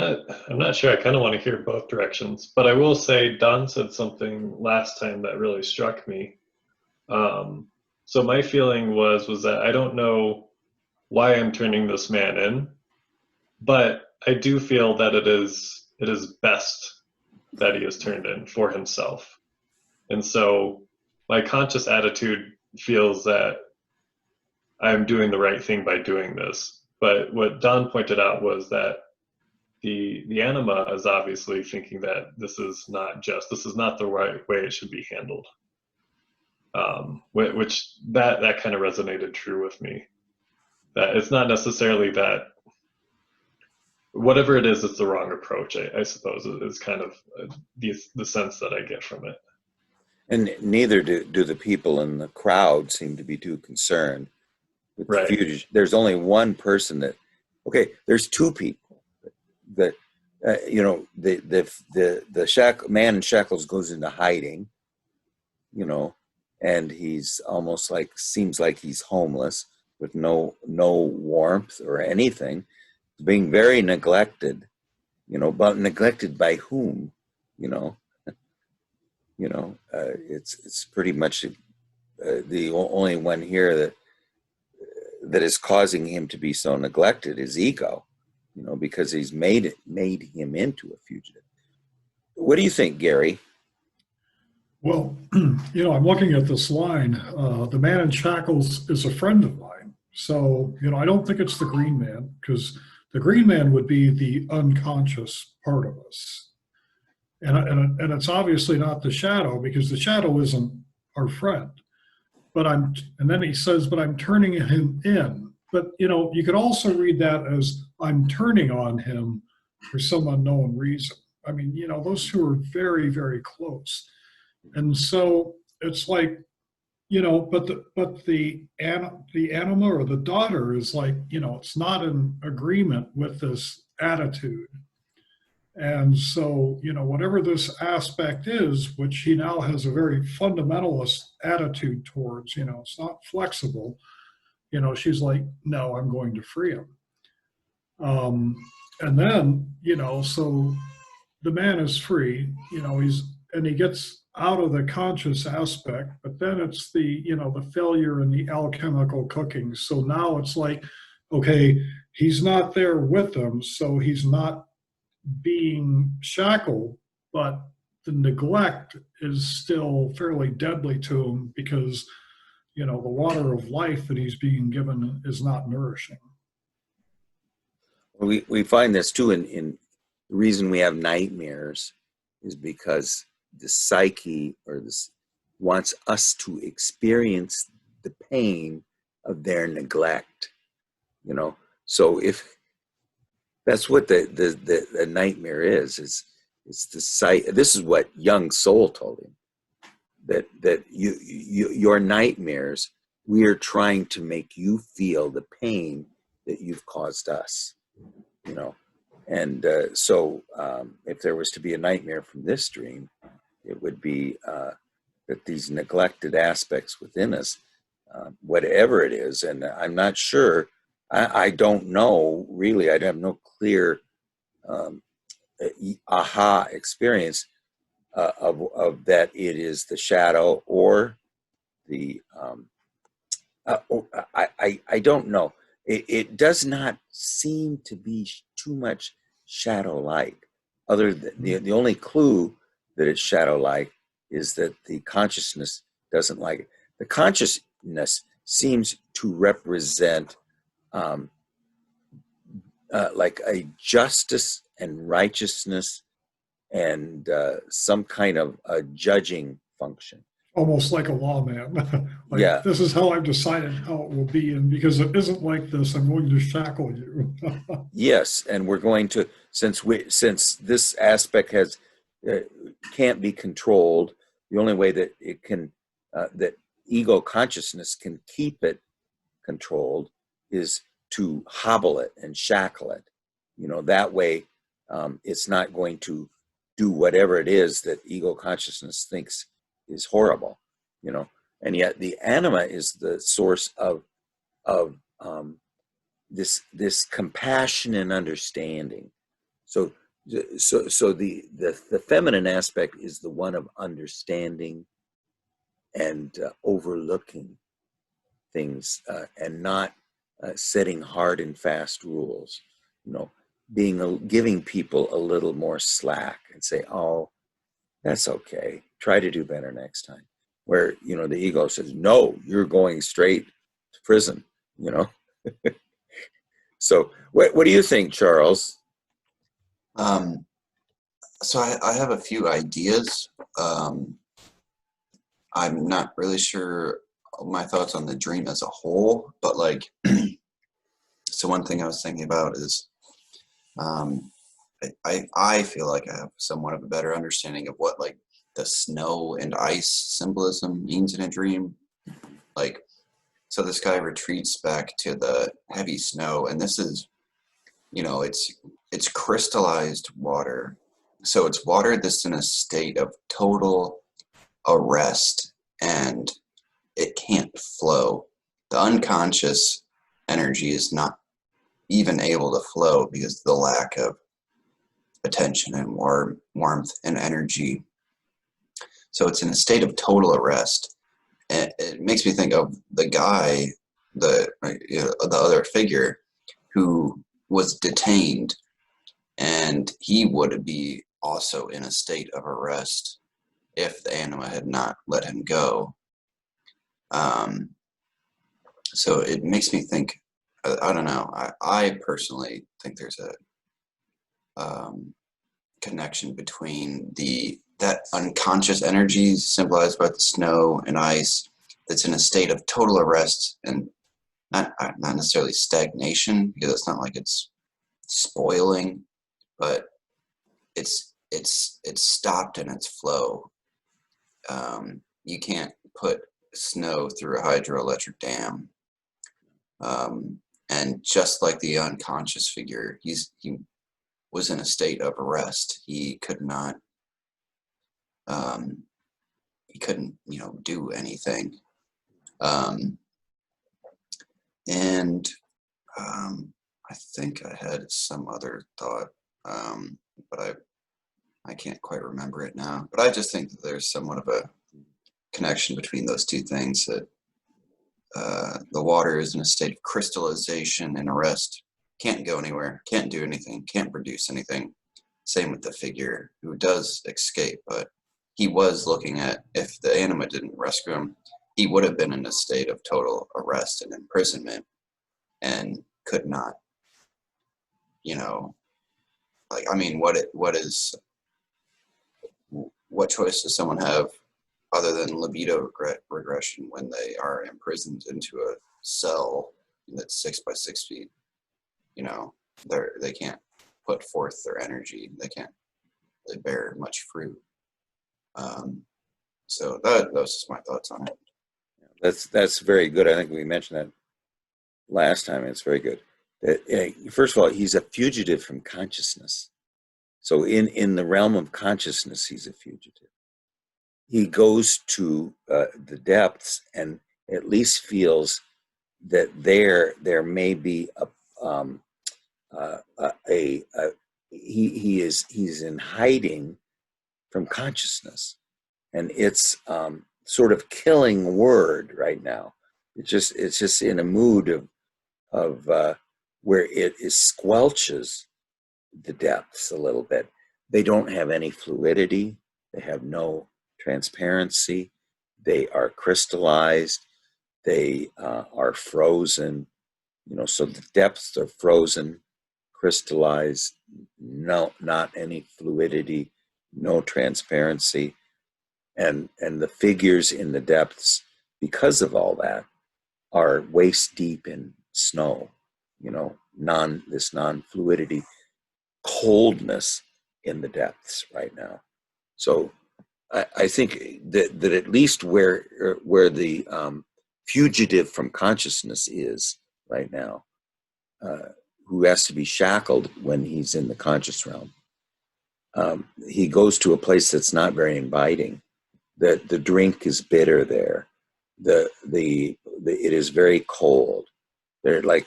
not sure. I kind of want to hear both directions, but I will say Don said something last time that really struck me. So my feeling was that I don't know why I'm turning this man in, but I do feel that it is best that he is turned in for himself. And so my conscious attitude feels that I'm doing the right thing by doing this. But what Don pointed out was that the anima is obviously thinking that this is not the right way it should be handled. Which that kind of resonated true with me. That it's not necessarily that whatever it is, it's the wrong approach. I suppose is kind of the sense that I get from it. And neither do the people in the crowd seem to be too concerned with the Right. fugitive. There's only one person that, okay, there's two people that, the man in shackles goes into hiding, and he's almost seems like he's homeless with no warmth or anything, being very neglected, but neglected by whom, it's pretty much the only one here that is causing him to be so neglected is ego, because he's made him into a fugitive. What do you think, Gary? Well, I'm looking at this line. The man in shackles is a friend of mine. So, I don't think it's the green man, because the green man would be the unconscious part of us. And it's obviously not the shadow, because the shadow isn't our friend. And then he says, but I'm turning him in. But, you could also read that as I'm turning on him for some unknown reason. I mean, those two are very, very close. And so it's like, but the anima or the daughter is like, it's not in agreement with this attitude. And so, whatever this aspect is, which he now has a very fundamentalist attitude towards, it's not flexible, she's like, no, I'm going to free him. And then, so the man is free, he gets out of the conscious aspect, but then it's the failure in the alchemical cooking. So now it's like, okay, he's not there with them, so he's not being shackled, but the neglect is still fairly deadly to him, because the water of life that he's being given is not nourishing. We find this too in the reason we have nightmares is because the psyche or this wants us to experience the pain of their neglect, so if that's what the nightmare is the sight. This is what Young Soul told him, that your nightmares, we are trying to make you feel the pain that you've caused us, and so if there was to be a nightmare from this dream, it would be that these neglected aspects within us, whatever it is, and I'm not sure, I don't know really, I have no clear aha experience of that it is the shadow or the I don't know. It does not seem to be too much shadow-like. Other than the only clue that it's shadow-like is that the consciousness doesn't like it. The consciousness seems to represent like a justice and righteousness and some kind of a judging function. Almost like a lawman. Like, Yeah. this is how I've decided how it will be, and because it isn't like this, I'm going to shackle you. Yes, and we're going to, since this aspect can't be controlled, the only way that it can that ego consciousness can keep it controlled is to hobble it and shackle it. That way it's not going to do whatever it is that ego consciousness thinks is horrible, and yet the anima is the source of this compassion and understanding. So the feminine aspect is the one of understanding and overlooking things and not setting hard and fast rules. Giving people a little more slack and say, oh, that's okay, try to do better next time. Where the ego says, no, you're going straight to prison. you know. So what do you think, Charles? So I have a few ideas. I'm not really sure my thoughts on the dream as a whole, but like, so one thing I was thinking about is, I feel like I have somewhat of a better understanding of what like the snow and ice symbolism means in a dream. Like, so this guy retreats back to the heavy snow, and this is, it's crystallized water. So it's water that's in a state of total arrest, and it can't flow. The unconscious energy is not even able to flow because of the lack of attention and warmth and energy. So it's in a state of total arrest. And it makes me think of the guy, the other figure who was detained, and he would be also in a state of arrest if the anima had not let him go. So it makes me think, I don't know, I personally think there's a connection between that unconscious energy symbolized by the snow and ice that's in a state of total arrest and not necessarily stagnation, because it's not like it's spoiling, but it's stopped in its flow. You can't put snow through a hydroelectric dam. And just like the unconscious figure, he was in a state of arrest. He could not, he couldn't, do anything. And I think I had some other thought, but I can't quite remember it now. But I just think that there's somewhat of a connection between those two things, that the water is in a state of crystallization and arrest, can't go anywhere, can't do anything, can't produce anything. Same with the figure who does escape, but he was looking at, if the anima didn't rescue him, he would have been in a state of total arrest and imprisonment and could not, like, I mean, what choice does someone have other than libido regression when they are imprisoned into a cell that's 6 by 6 feet? They can't put forth their energy. They can't really bear much fruit. So that was just my thoughts on it. That's very good. I think we mentioned that last time. It's very good. First of all, he's a fugitive from consciousness. So in the realm of consciousness, he's a fugitive. He goes to the depths and at least feels that there may be he's in hiding from consciousness, and it's sort of killing word right now. It's just in a mood of where it squelches the depths a little bit. They don't have any fluidity. They have no transparency. They are crystallized. They are frozen. So the depths are frozen, crystallized. No, not any fluidity, no transparency, and the figures in the depths, because of all that, are waist deep in snow. This non-fluidity, coldness in the depths right now. So I think that at least where the fugitive from consciousness is right now, who has to be shackled when he's in the conscious realm, he goes to a place that's not very inviting. The drink is bitter there. It is very cold. They're like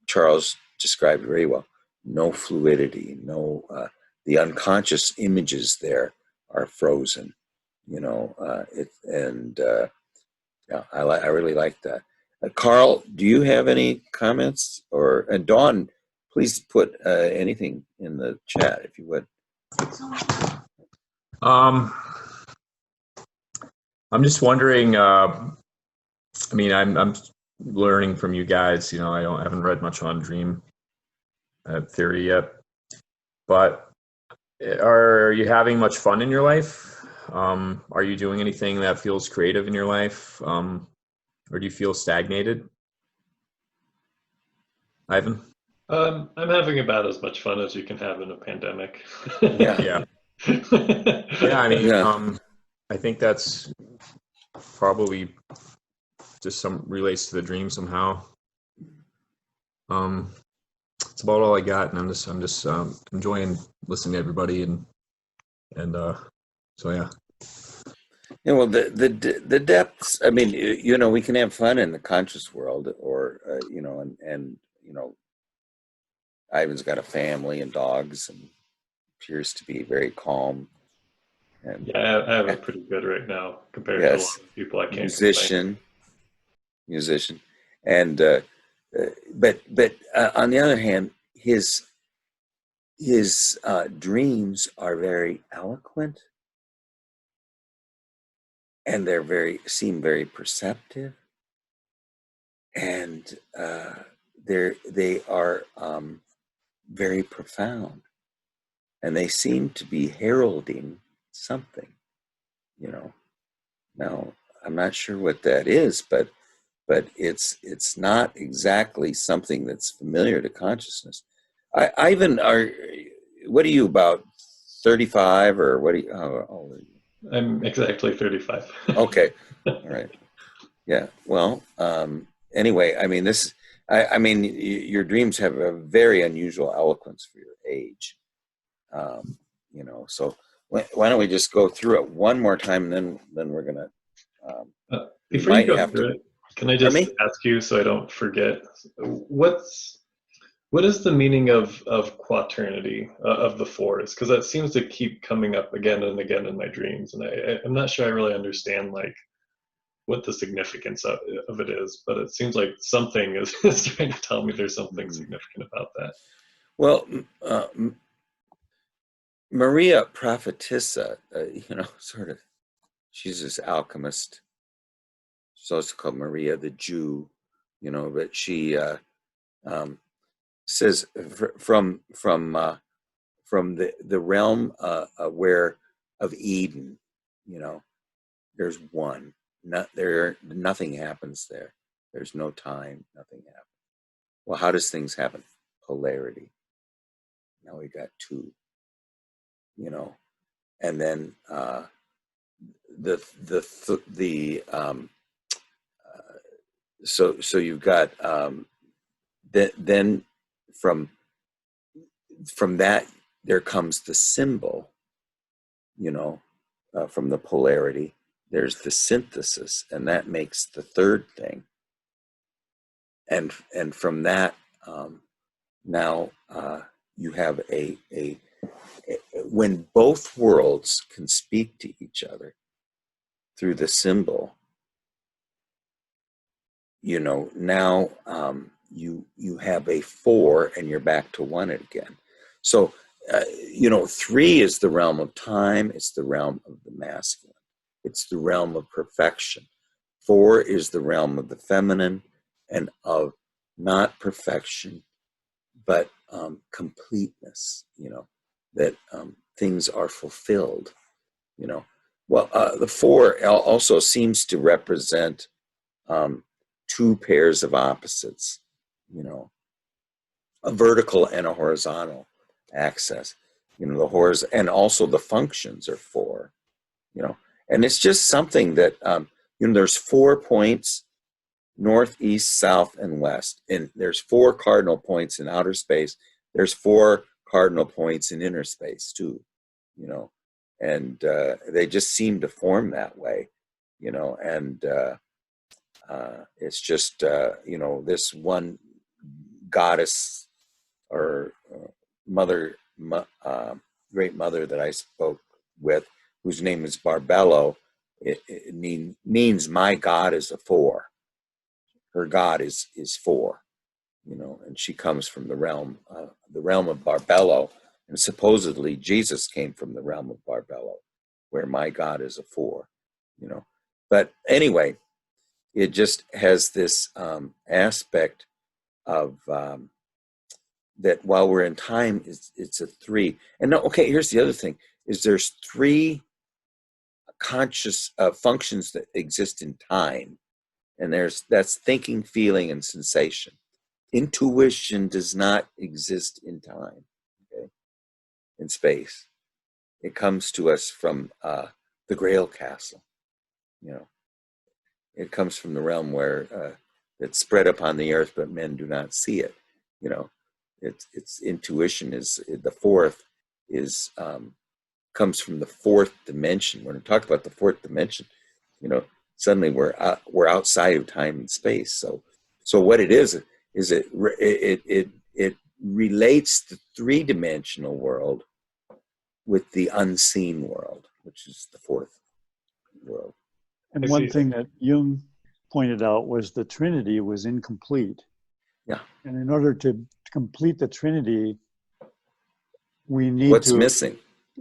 Charles described very well. No fluidity. No. The unconscious images there are frozen. I really like that. Carl, do you have any comments? And Dawn, please put anything in the chat if you would. I'm just wondering. I'm learning from you guys. I haven't read much on dream theory yet, but are you having much fun in your life? Are you doing anything that feels creative in your life? Or do you feel stagnated? Ivan? I'm having about as much fun as you can have in a pandemic. Yeah. Yeah. Yeah, I mean, Yeah. I think that's probably just some relates to the dream somehow. It's about all I got, and I'm just enjoying listening to everybody, and so yeah. Yeah, well, the depths. I mean, we can have fun in the conscious world, or and Ivan's got a family and dogs, and appears to be very calm. And Yeah, I have it pretty good right now compared to a lot yes, of people. I can't complain. musician, and but on the other hand, his dreams are very eloquent, and seem very perceptive, and they are very profound, and they seem to be heralding something. Now I'm not sure what that is, but it's not exactly something that's familiar to consciousness. Ivan, what are you, about 35, or what are you? How old are you? I'm exactly 35. Okay, all right. Yeah. Well, anyway, I mean, your dreams have a very unusual eloquence for your age. So why don't we just go through it one more time, and then we're gonna. We Before you might go have through to. it, can I Pardon just me? ask you so I don't forget? What is the meaning of quaternity of the fours? Because that seems to keep coming up again and again in my dreams, and I'm not sure I really understand like what the significance of it is, but it seems like something is trying to tell me there's something Mhm. significant about that. Well, Maria Prophetessa, sort of, she's this alchemist. She's also called Maria the Jew, but she um, says from the realm where of Eden, there's one. Nothing happens there. There's no time. Nothing happens. Well, how does things happen? Polarity. Now we got two. And then the so you've got then from that there comes the symbol, from the polarity. There's the synthesis, and that makes the third thing. And from that, now you have when both worlds can speak to each other through the symbol, now you have a four, and you're back to one again. So three is the realm of time. It's the realm of the masculine. It's the realm of perfection. Four is the realm of the feminine, and of not perfection, but completeness. That things are fulfilled. Well, the four also seems to represent two pairs of opposites, a vertical and a horizontal axis. The and also the functions are four, and it's just something that, there's 4 points, north, east, south, and west. And there's 4 cardinal points in outer space. There's 4 cardinal points in inner space too, and they just seem to form that way, and it's just, this one goddess or mother, great mother that I spoke with, whose name is Barbello. It means my God is a 4. Her God is 4, and she comes from the realm of Barbello, and supposedly Jesus came from the realm of Barbello, where my God is a 4, But anyway, it just has this aspect of that while we're in time, it's a 3. And no, okay, here's the other thing: is there's 3 conscious functions that exist in time, and that's thinking, feeling, and sensation. Intuition does not exist in time, okay, in space. It comes to us from the Grail Castle. You know, it comes from the realm where it's spread upon the earth, but men do not see it. You know, it's intuition is the fourth is comes from the 4th dimension. When we talk about the 4th dimension, you know, suddenly we're outside of time and space. So what it is it relates the 3-dimensional world with the unseen world, which is the 4th world. And I one see. thing that Jung pointed out was the Trinity was incomplete. Yeah. And in order to complete the Trinity, we need What's to missing?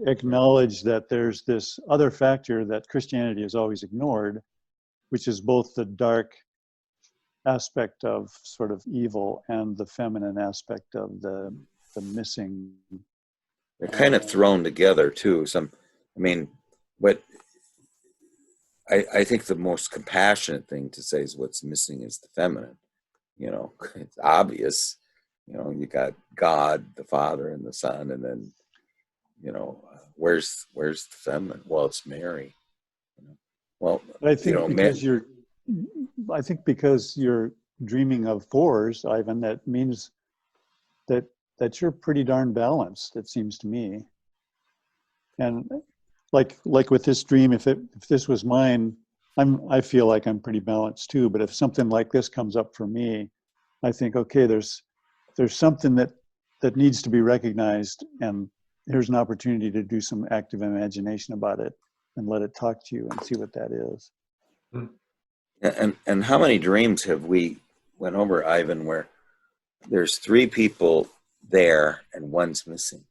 acknowledge that there's this other factor that Christianity has always ignored, which is both the dark aspect of sort of evil and the feminine aspect of the missing. They're kind of thrown together too. But I think the most compassionate thing to say is what's missing is the feminine. You know, it's obvious. You know, you got God, the Father, and the Son, and then, you know, where's the feminine? Well, it's Mary. You know? Well, But I think you know, because you're dreaming of 4s, Ivan, that means that you're pretty darn balanced, it seems to me. And like with this dream, if this was mine, I feel like I'm pretty balanced too. But if something like this comes up for me, I think, okay, there's something that needs to be recognized, and here's an opportunity to do some active imagination about it and let it talk to you and see what that is. and how many dreams have we went over, Ivan, where there's 3 people there and one's missing?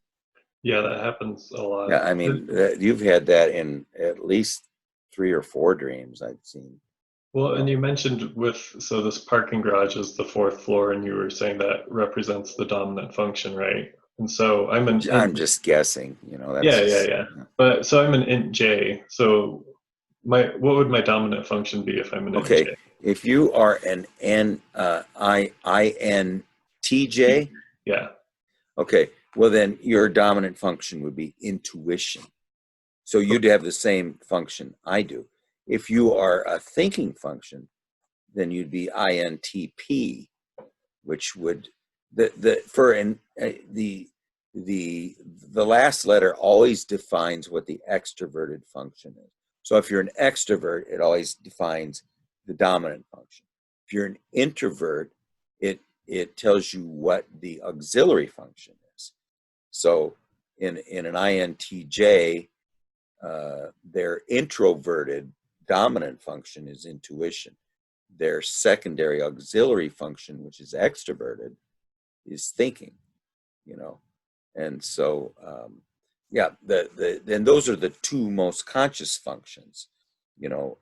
Yeah, that happens a lot. Yeah, I mean, you've had that in at least 3 or 4 dreams I've seen. Well, and you mentioned so this parking garage is the 4th floor, and you were saying that represents the dominant function, right? And so I'm just guessing, you know. That's yeah. just, But so I'm an int J. So what would my dominant function be if I'm an int okay. J? If you are an INTJ, Yeah. okay, well then your dominant function would be intuition. So you'd have the same function I do. If you are a thinking function, then you'd be INTP, which would the last letter always defines what the extroverted function is. So if you're an extrovert, it always defines the dominant function. If you're an introvert, it tells you what the auxiliary function is. So in an INTJ, their introverted dominant function is intuition. Their secondary auxiliary function, which is extroverted, is thinking, you know. And so, yeah, and those are the 2 most conscious functions, you know.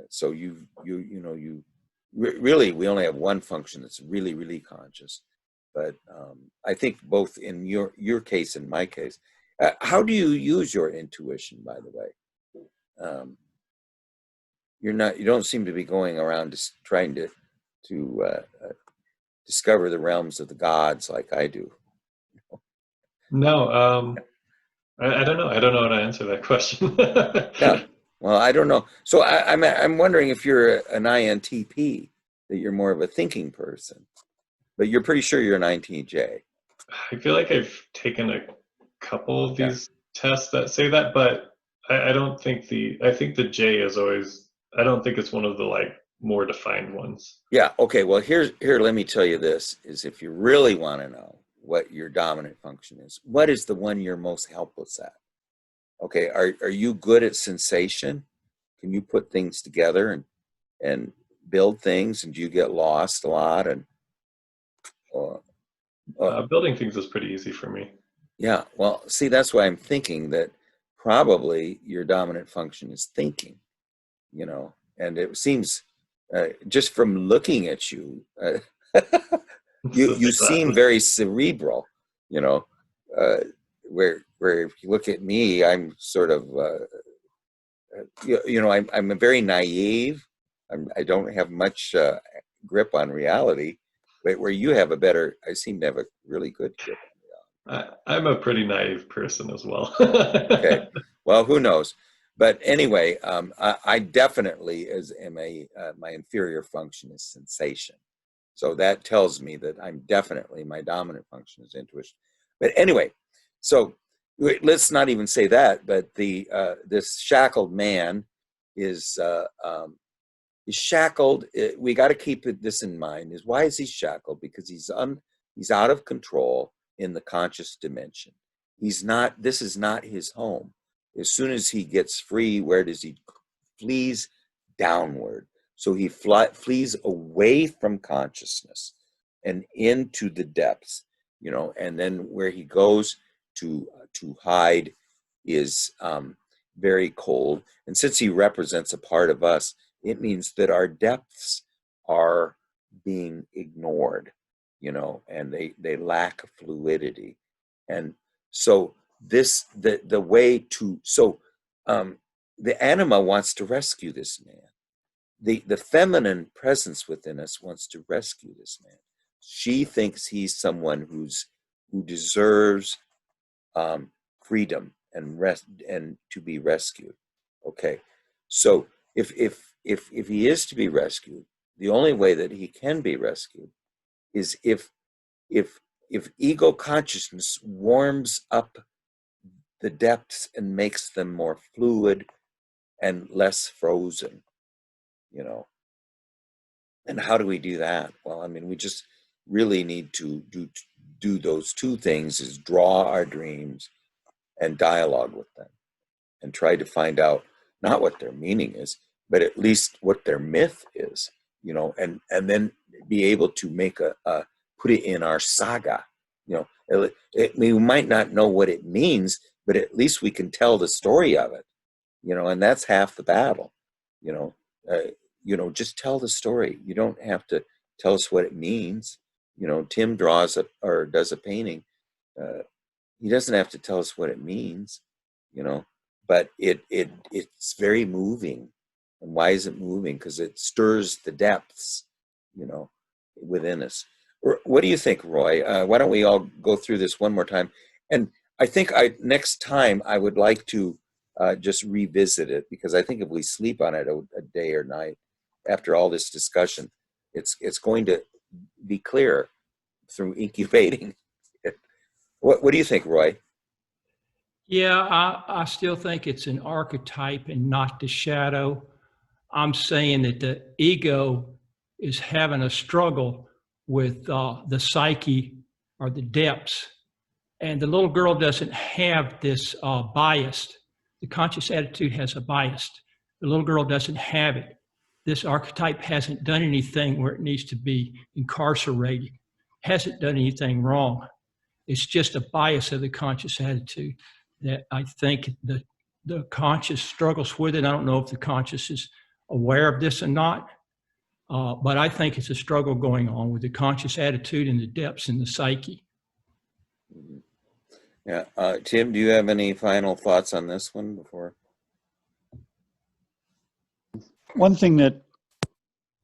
So really, we only have one function that's really, really conscious. But I think both in your case and my case, how do you use your intuition, by the way? You don't seem to be going around just trying to discover the realms of the gods like I do. No, I don't know. I don't know how to answer that question. Yeah. Well, I don't know. So I'm wondering if you're an INTP, that you're more of a thinking person, but you're pretty sure you're an INTJ. I feel like I've taken a couple of these tests that say that, but I don't think I think the J is always, I don't think it's one of the like more defined ones. Yeah. Okay. Well, here, let me tell you this, is if you really want to know what your dominant function is, what is the one you're most helpless at? Okay. Are you good at sensation? Can you put things together and build things? And do you get lost a lot? And building things is pretty easy for me. yeah. Well, see, that's why I'm thinking that probably your dominant function is thinking, you know, and it seems just from looking at you, you seem very cerebral. You know, where if you look at me, I'm sort of I'm very naive. I don't have much grip on reality, but where you have I seem to have a really good grip. I'm a pretty naive person as well. Okay, well, who knows? But anyway, I definitely am my inferior function is sensation. So that tells me that my dominant function is intuition. But anyway, so let's not even say that. But this shackled man is shackled. We got to keep this in mind. Why is he shackled? Because he's out of control in the conscious dimension. He's not. This is not his home. As soon as he gets free, where does he flees downward? So he flees away from consciousness and into the depths, and then where he goes to hide is very cold. And since he represents a part of us, it means that our depths are being ignored, and they lack fluidity. And so the anima wants to rescue this man. The feminine presence within us wants to rescue this man. She thinks he's someone who deserves freedom and to be rescued. Okay, so if he is to be rescued, the only way that he can be rescued is if ego consciousness warms up the depths and makes them more fluid and less frozen. And how do we do that? Well, I mean, we just really need to do those two things: is draw our dreams and dialogue with them and try to find out not what their meaning is, but at least what their myth is, and then be able to make put it in our saga. We might not know what it means, but at least we can tell the story of it, and that's half the battle. Just tell the story. You don't have to tell us what it means. Tim draws or does a painting. He doesn't have to tell us what it means, but it's very moving. And why is it moving? Because it stirs the depths, within us. What do you think, Roy? Why don't we all go through this one more time? And I think next time I would like to just revisit it, because I think if we sleep on it a day or night after all this discussion, it's going to be clear through incubating. What do you think, Roy? Yeah, I still think it's an archetype and not the shadow. I'm saying that the ego is having a struggle with the psyche or the depths. And the little girl doesn't have this bias. The conscious attitude has a bias. The little girl doesn't have it. This archetype hasn't done anything where it needs to be incarcerated, hasn't done anything wrong. It's just a bias of the conscious attitude that I think the conscious struggles with it. I don't know if the conscious is aware of this or not, but I think it's a struggle going on with the conscious attitude and the depths in the psyche. Yeah, Tim, do you have any final thoughts on this one before? One thing that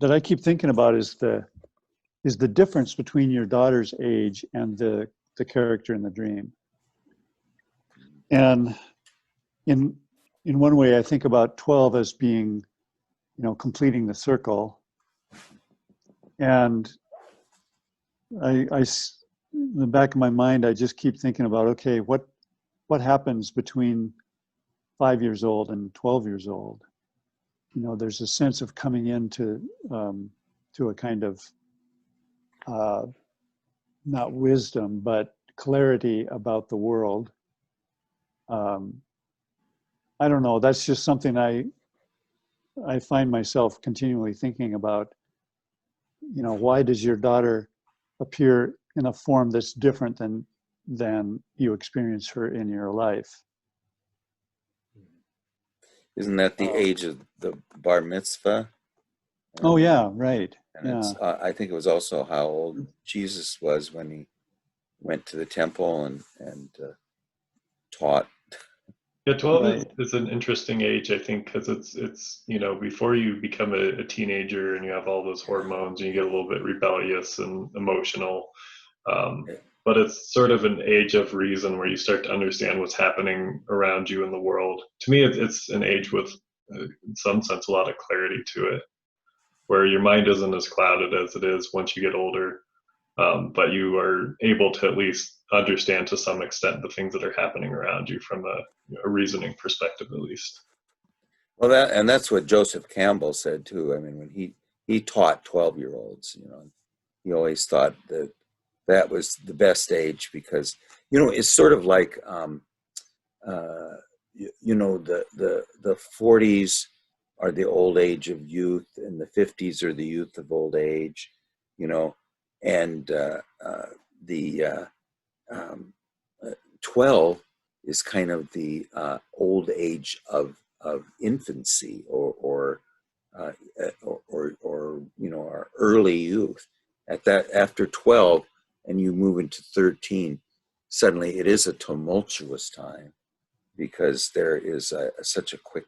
I keep thinking about is the difference between your daughter's age and the character in the dream. And in one way, I think about 12 as being, completing the circle. And in the back of my mind, I just keep thinking about, okay, what happens between 5 years old and 12 years old? There's a sense of coming into to a kind of not wisdom, but clarity about the world. I don't know. That's just something I find myself continually thinking about. Why does your daughter appear in a form that's different than you experience her in your life? Isn't that the age of the bar mitzvah? Oh, yeah, right. And Yeah. it's, I think it was also how old Jesus was when he went to the temple and taught. Yeah, 12 Right. is an interesting age, I think, because it's before you become a teenager and you have all those hormones and you get a little bit rebellious and emotional. But it's sort of an age of reason where you start to understand what's happening around you in the world. To me, it's an age with, in some sense, a lot of clarity to it, where your mind isn't as clouded as it is once you get older. But you are able to at least understand to some extent the things that are happening around you from a reasoning perspective, at least. Well, that's what Joseph Campbell said too. I mean, when he taught 12-year-olds, he always thought that was the best age because, it's sort of like, the 40s are the old age of youth and the 50s are the youth of old age, and the 12 is kind of the old age of infancy or our early youth. After 12 and you move into 13, suddenly it is a tumultuous time because there is such a quick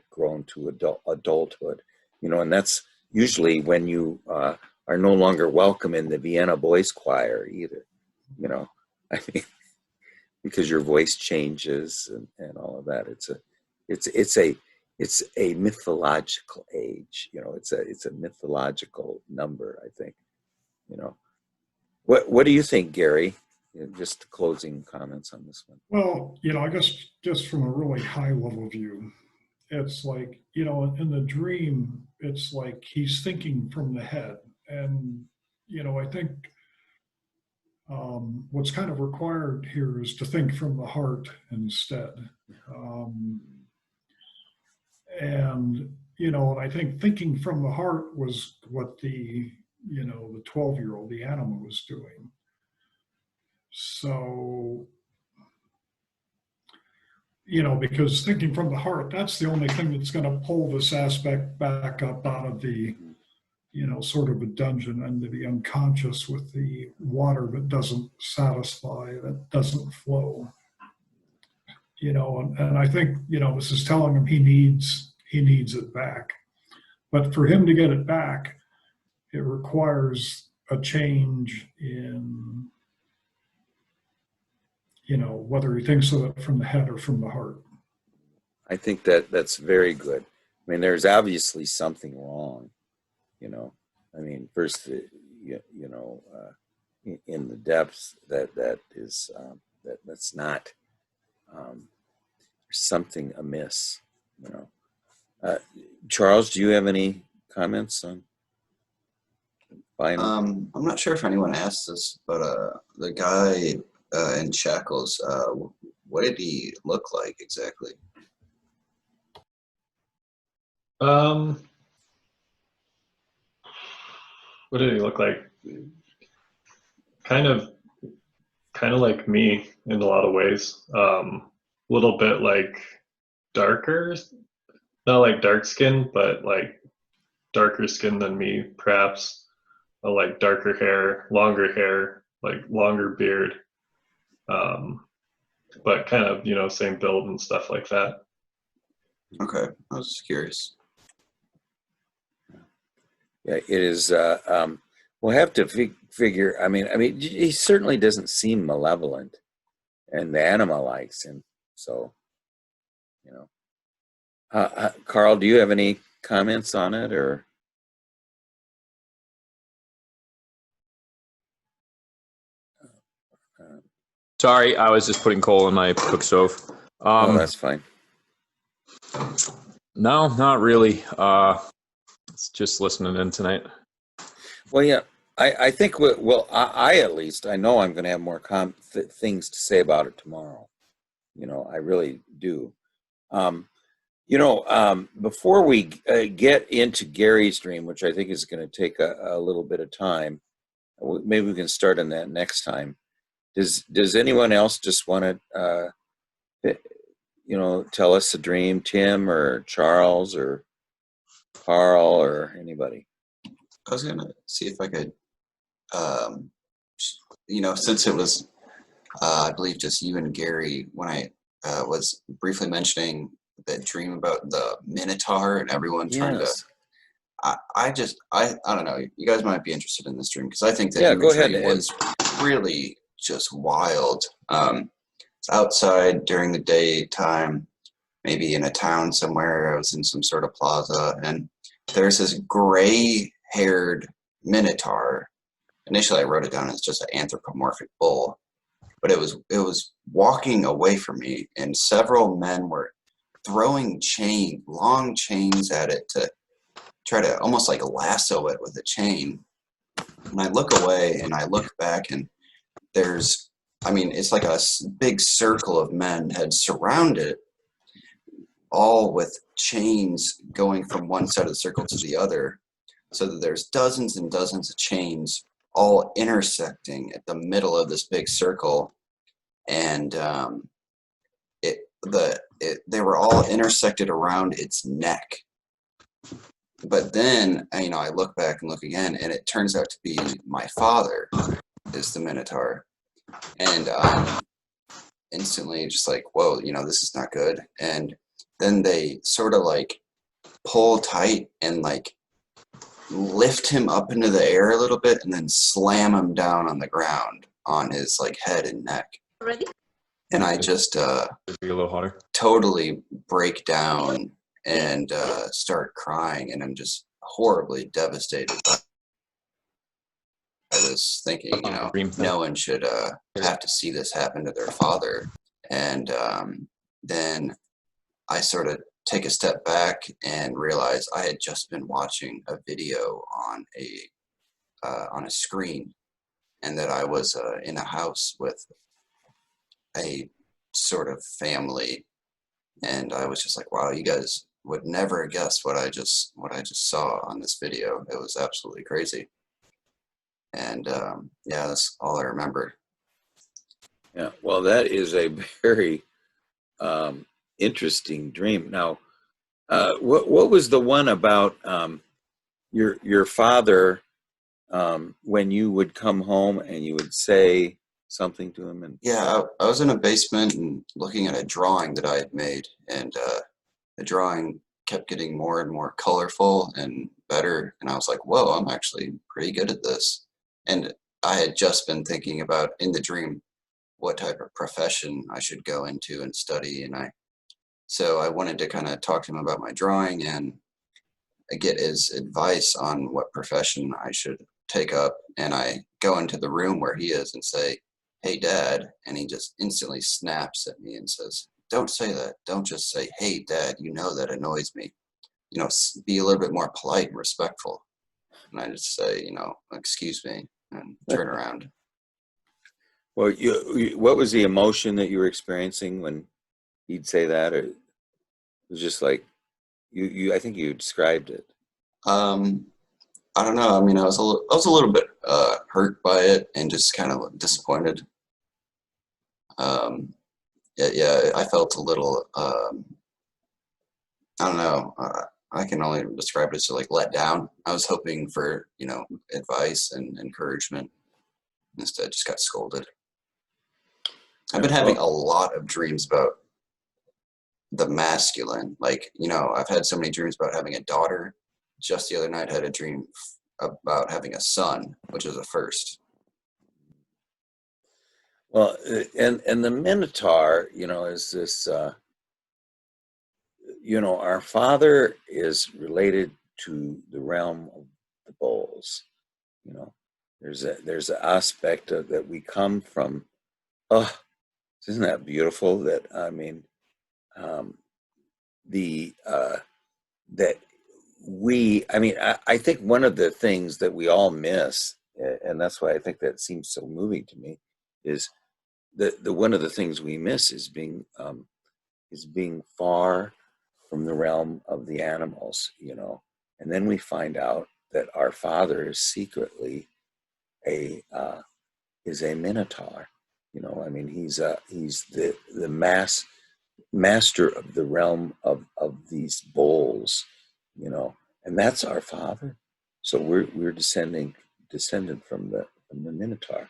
grown to adulthood, and that's usually when you are no longer welcome in the Vienna Boys Choir either, I mean, because your voice changes and all of that. It's a mythological age, it's a mythological number, I think, What do you think, Gary? Just closing comments on this one. Well, I guess just from a really high level view, it's like, in the dream, it's like he's thinking from the head. And, I think what's kind of required here is to think from the heart instead. And I think thinking from the heart was what the 12-year-old, the animal, was doing. So, because thinking from the heart, that's the only thing that's going to pull this aspect back up out of the, sort of a dungeon into the unconscious with the water that doesn't satisfy, that doesn't flow. And I think, this is telling him he needs it back. But for him to get it back, it requires a change in, whether he thinks of it from the head or from the heart. I think that's very good. I mean, there's obviously something wrong, I mean, first, in the depths that is, that's not, something amiss, Charles, do you have any comments on final? I'm not sure if anyone asked this, but the guy in shackles, what did he look like exactly? What did he look like? Kind of like me in a lot of ways. Little bit like darker, not like dark skin, but like darker skin than me, perhaps. Like darker hair, like longer beard. But kind of, same build and stuff like that. Okay, I was just curious. Yeah, it is. We'll have to figure. I mean, he certainly doesn't seem malevolent, and the anima likes him. So, Carl, do you have any comments on it, or? Sorry, I was just putting coal in my cook stove. Oh, that's fine. No, not really. It's just listening in tonight. Well, yeah, I think I at least, I know I'm going to have more things to say about it tomorrow. I really do. Before we get into Gary's dream, which I think is going to take a little bit of time, maybe we can start on that next time. Does anyone else just want to tell us a dream, Tim or Charles or Carl or anybody. I was gonna see if I could, since it was, I believe just you and Gary when I was briefly mentioning that dream about the Minotaur and everyone trying to. Yes. I don't know. You guys might be interested in this dream because I think the Yeah, go ahead, imagery Ed. was really just wild. It's outside during the daytime, maybe in a town somewhere. I was in some sort of plaza, and there's this gray-haired Minotaur. Initially, I wrote it down as just an anthropomorphic bull, but it was walking away from me, and several men were throwing long chains at it to try to almost like lasso it with a chain. And I look away and I look back, and it's like a big circle of men had surrounded it, all with chains going from one side of the circle to the other, so that there's dozens and dozens of chains all intersecting at the middle of this big circle. And they were all intersected around its neck. But then, I look back and look again, and it turns out to be my father is the Minotaur. And instantly just like, whoa, this is not good. And then they sort of like pull tight and like lift him up into the air a little bit and then slam him down on the ground on his like head and neck. Ready? And I just Be a little hotter. totally break down and start crying, and I'm just horribly devastated by this, thinking, no one should have to see this happen to their father. And then I sort of take a step back and realize I had just been watching a video on a screen, and that I was in a house with a sort of family, and I was just like, wow, you guys would never guess what I just saw on this video. It was absolutely crazy. And that's all I remember. Yeah, well, that is a very interesting dream. Now, what was the one about your father when you would come home and you would say something to him? And I was in a basement and looking at a drawing that I had made, and the drawing kept getting more and more colorful and better, and I was like, whoa, I'm actually pretty good at this. And I had just been thinking about, in the dream, what type of profession I should go into and study, and so I wanted to kind of talk to him about my drawing and get his advice on what profession I should take up. And I go into the room where he is and say, hey, Dad, and he just instantly snaps at me and says, don't say that. Don't just say, hey, Dad, that annoys me. Be a little bit more polite and respectful. And I just say, excuse me, and turn around. well, what was the emotion that you were experiencing when he'd say that? Or it was just like I think you described it. I don't know. I mean, I was a little bit hurt by it and just kind of disappointed. I felt a little. I don't know. I can only describe it as like let down. I was hoping for advice and encouragement. Instead, just got scolded. I've been having a lot of dreams about the masculine. Like, I've had so many dreams about having a daughter. Just the other night, I had a dream about having a son, which is a first. Well, and the Minotaur, is this. Our father is related to the realm of the bulls. There's an aspect of that we come from. Oh, isn't that beautiful? That I think one of the things that we all miss, and that's why I think that seems so moving to me, is the one of the things we miss is being far from the realm of the animals, and then we find out that our father is secretly a Minotaur. He's the mass master of the realm of these bowls, you know, and that's our father. So we're descended from the Minotaur.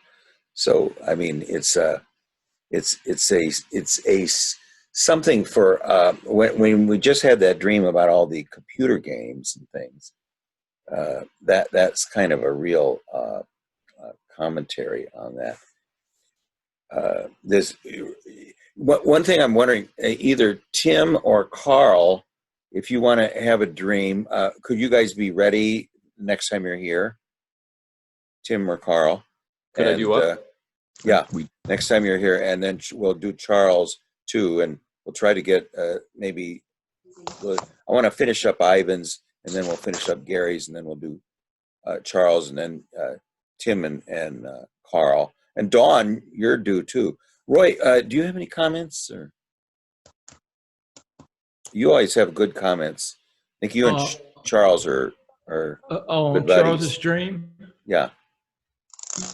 So I mean, it's something for when we just had that dream about all the computer games and things. That's kind of a real commentary on that. There's one thing I'm wondering, either Tim or Carl, if you want to have a dream, could you guys be ready next time you're here? Tim or Carl? Could I do what? Yeah, next time you're here, and then we'll do Charles too, and we'll try to get maybe. I want to finish up Ivan's, and then we'll finish up Gary's, and then we'll do Charles, and then Tim and Carl, and Dawn. You're due too. Roy, do you have any comments? Or you always have good comments. I think you and Charles are good buddies. Charles's dream. Yeah.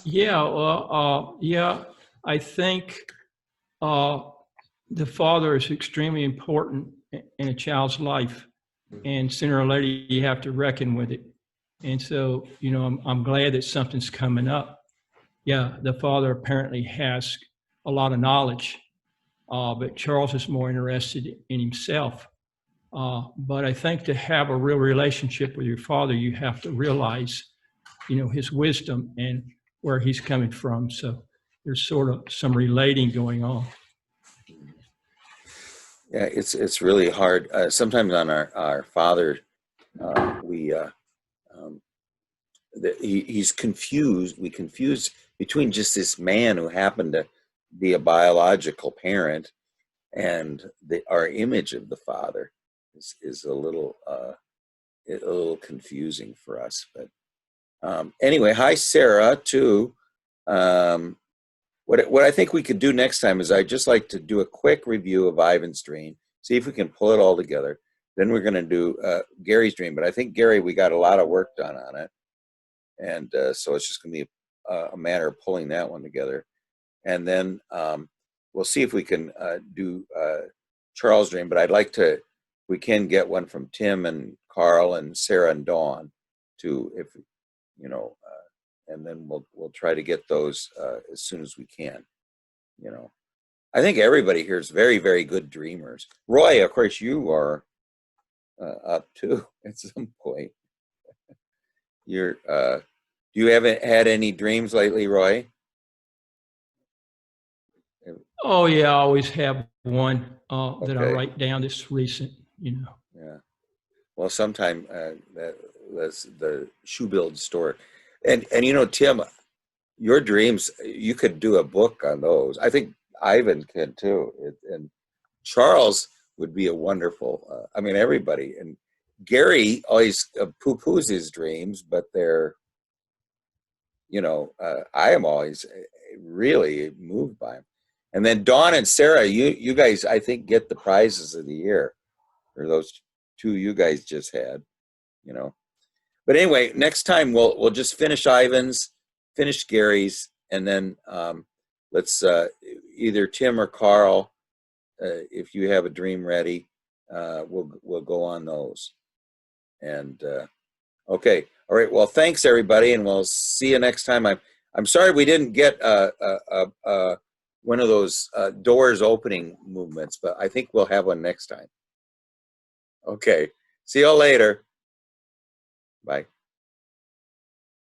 Yeah, well, yeah, I think the father is extremely important in a child's life, and sooner or later you have to reckon with it. And so, you know, I'm glad that something's coming up. Yeah, the father apparently has a lot of knowledge, but Charles is more interested in himself. But I think to have a real relationship with your father, you have to realize, you know, his wisdom and where he's coming from. So there's sort of some relating going on. Yeah, it's really hard. Sometimes on our father, he's confused. We confuse between just this man who happened to be a biological parent and our image of the father is a little confusing for us. But anyway, hi Sarah too. What I think we could do next time is I'd just like to do a quick review of Ivan's dream, see if we can pull it all together. Then we're going to do Gary's dream, but I think Gary, we got a lot of work done on it, and so it's just going to be a matter of pulling that one together, and then we'll see if we can do Charles' dream. But I'd like to, we can get one from Tim and Carl and Sarah and Dawn too, if you know. And then we'll try to get those as soon as we can. You know, I think everybody here is very, very good dreamers. Roy, of course, you are up too at some point. You're. You haven't had any dreams lately, Roy? Oh yeah, I always have one that I Okay. write down that's recent. You know. Yeah. Well, sometime that's the shoe build store. And you know, Tim, your dreams, you could do a book on those. I think Ivan can too. And Charles would be a wonderful, I mean, everybody. And Gary always poo-poos his dreams, but they're, you know, I am always really moved by them. And then Dawn and Sarah, you guys, I think, get the prizes of the year. Or those two you guys just had, you know. But anyway, next time we'll just finish Ivan's, finish Gary's, and then let's either Tim or Carl, if you have a dream ready, we'll go on those. And okay, all right. Well, thanks everybody, and we'll see you next time. I'm sorry we didn't get one of those doors opening movements, but I think we'll have one next time. Okay. See you all later. Bye.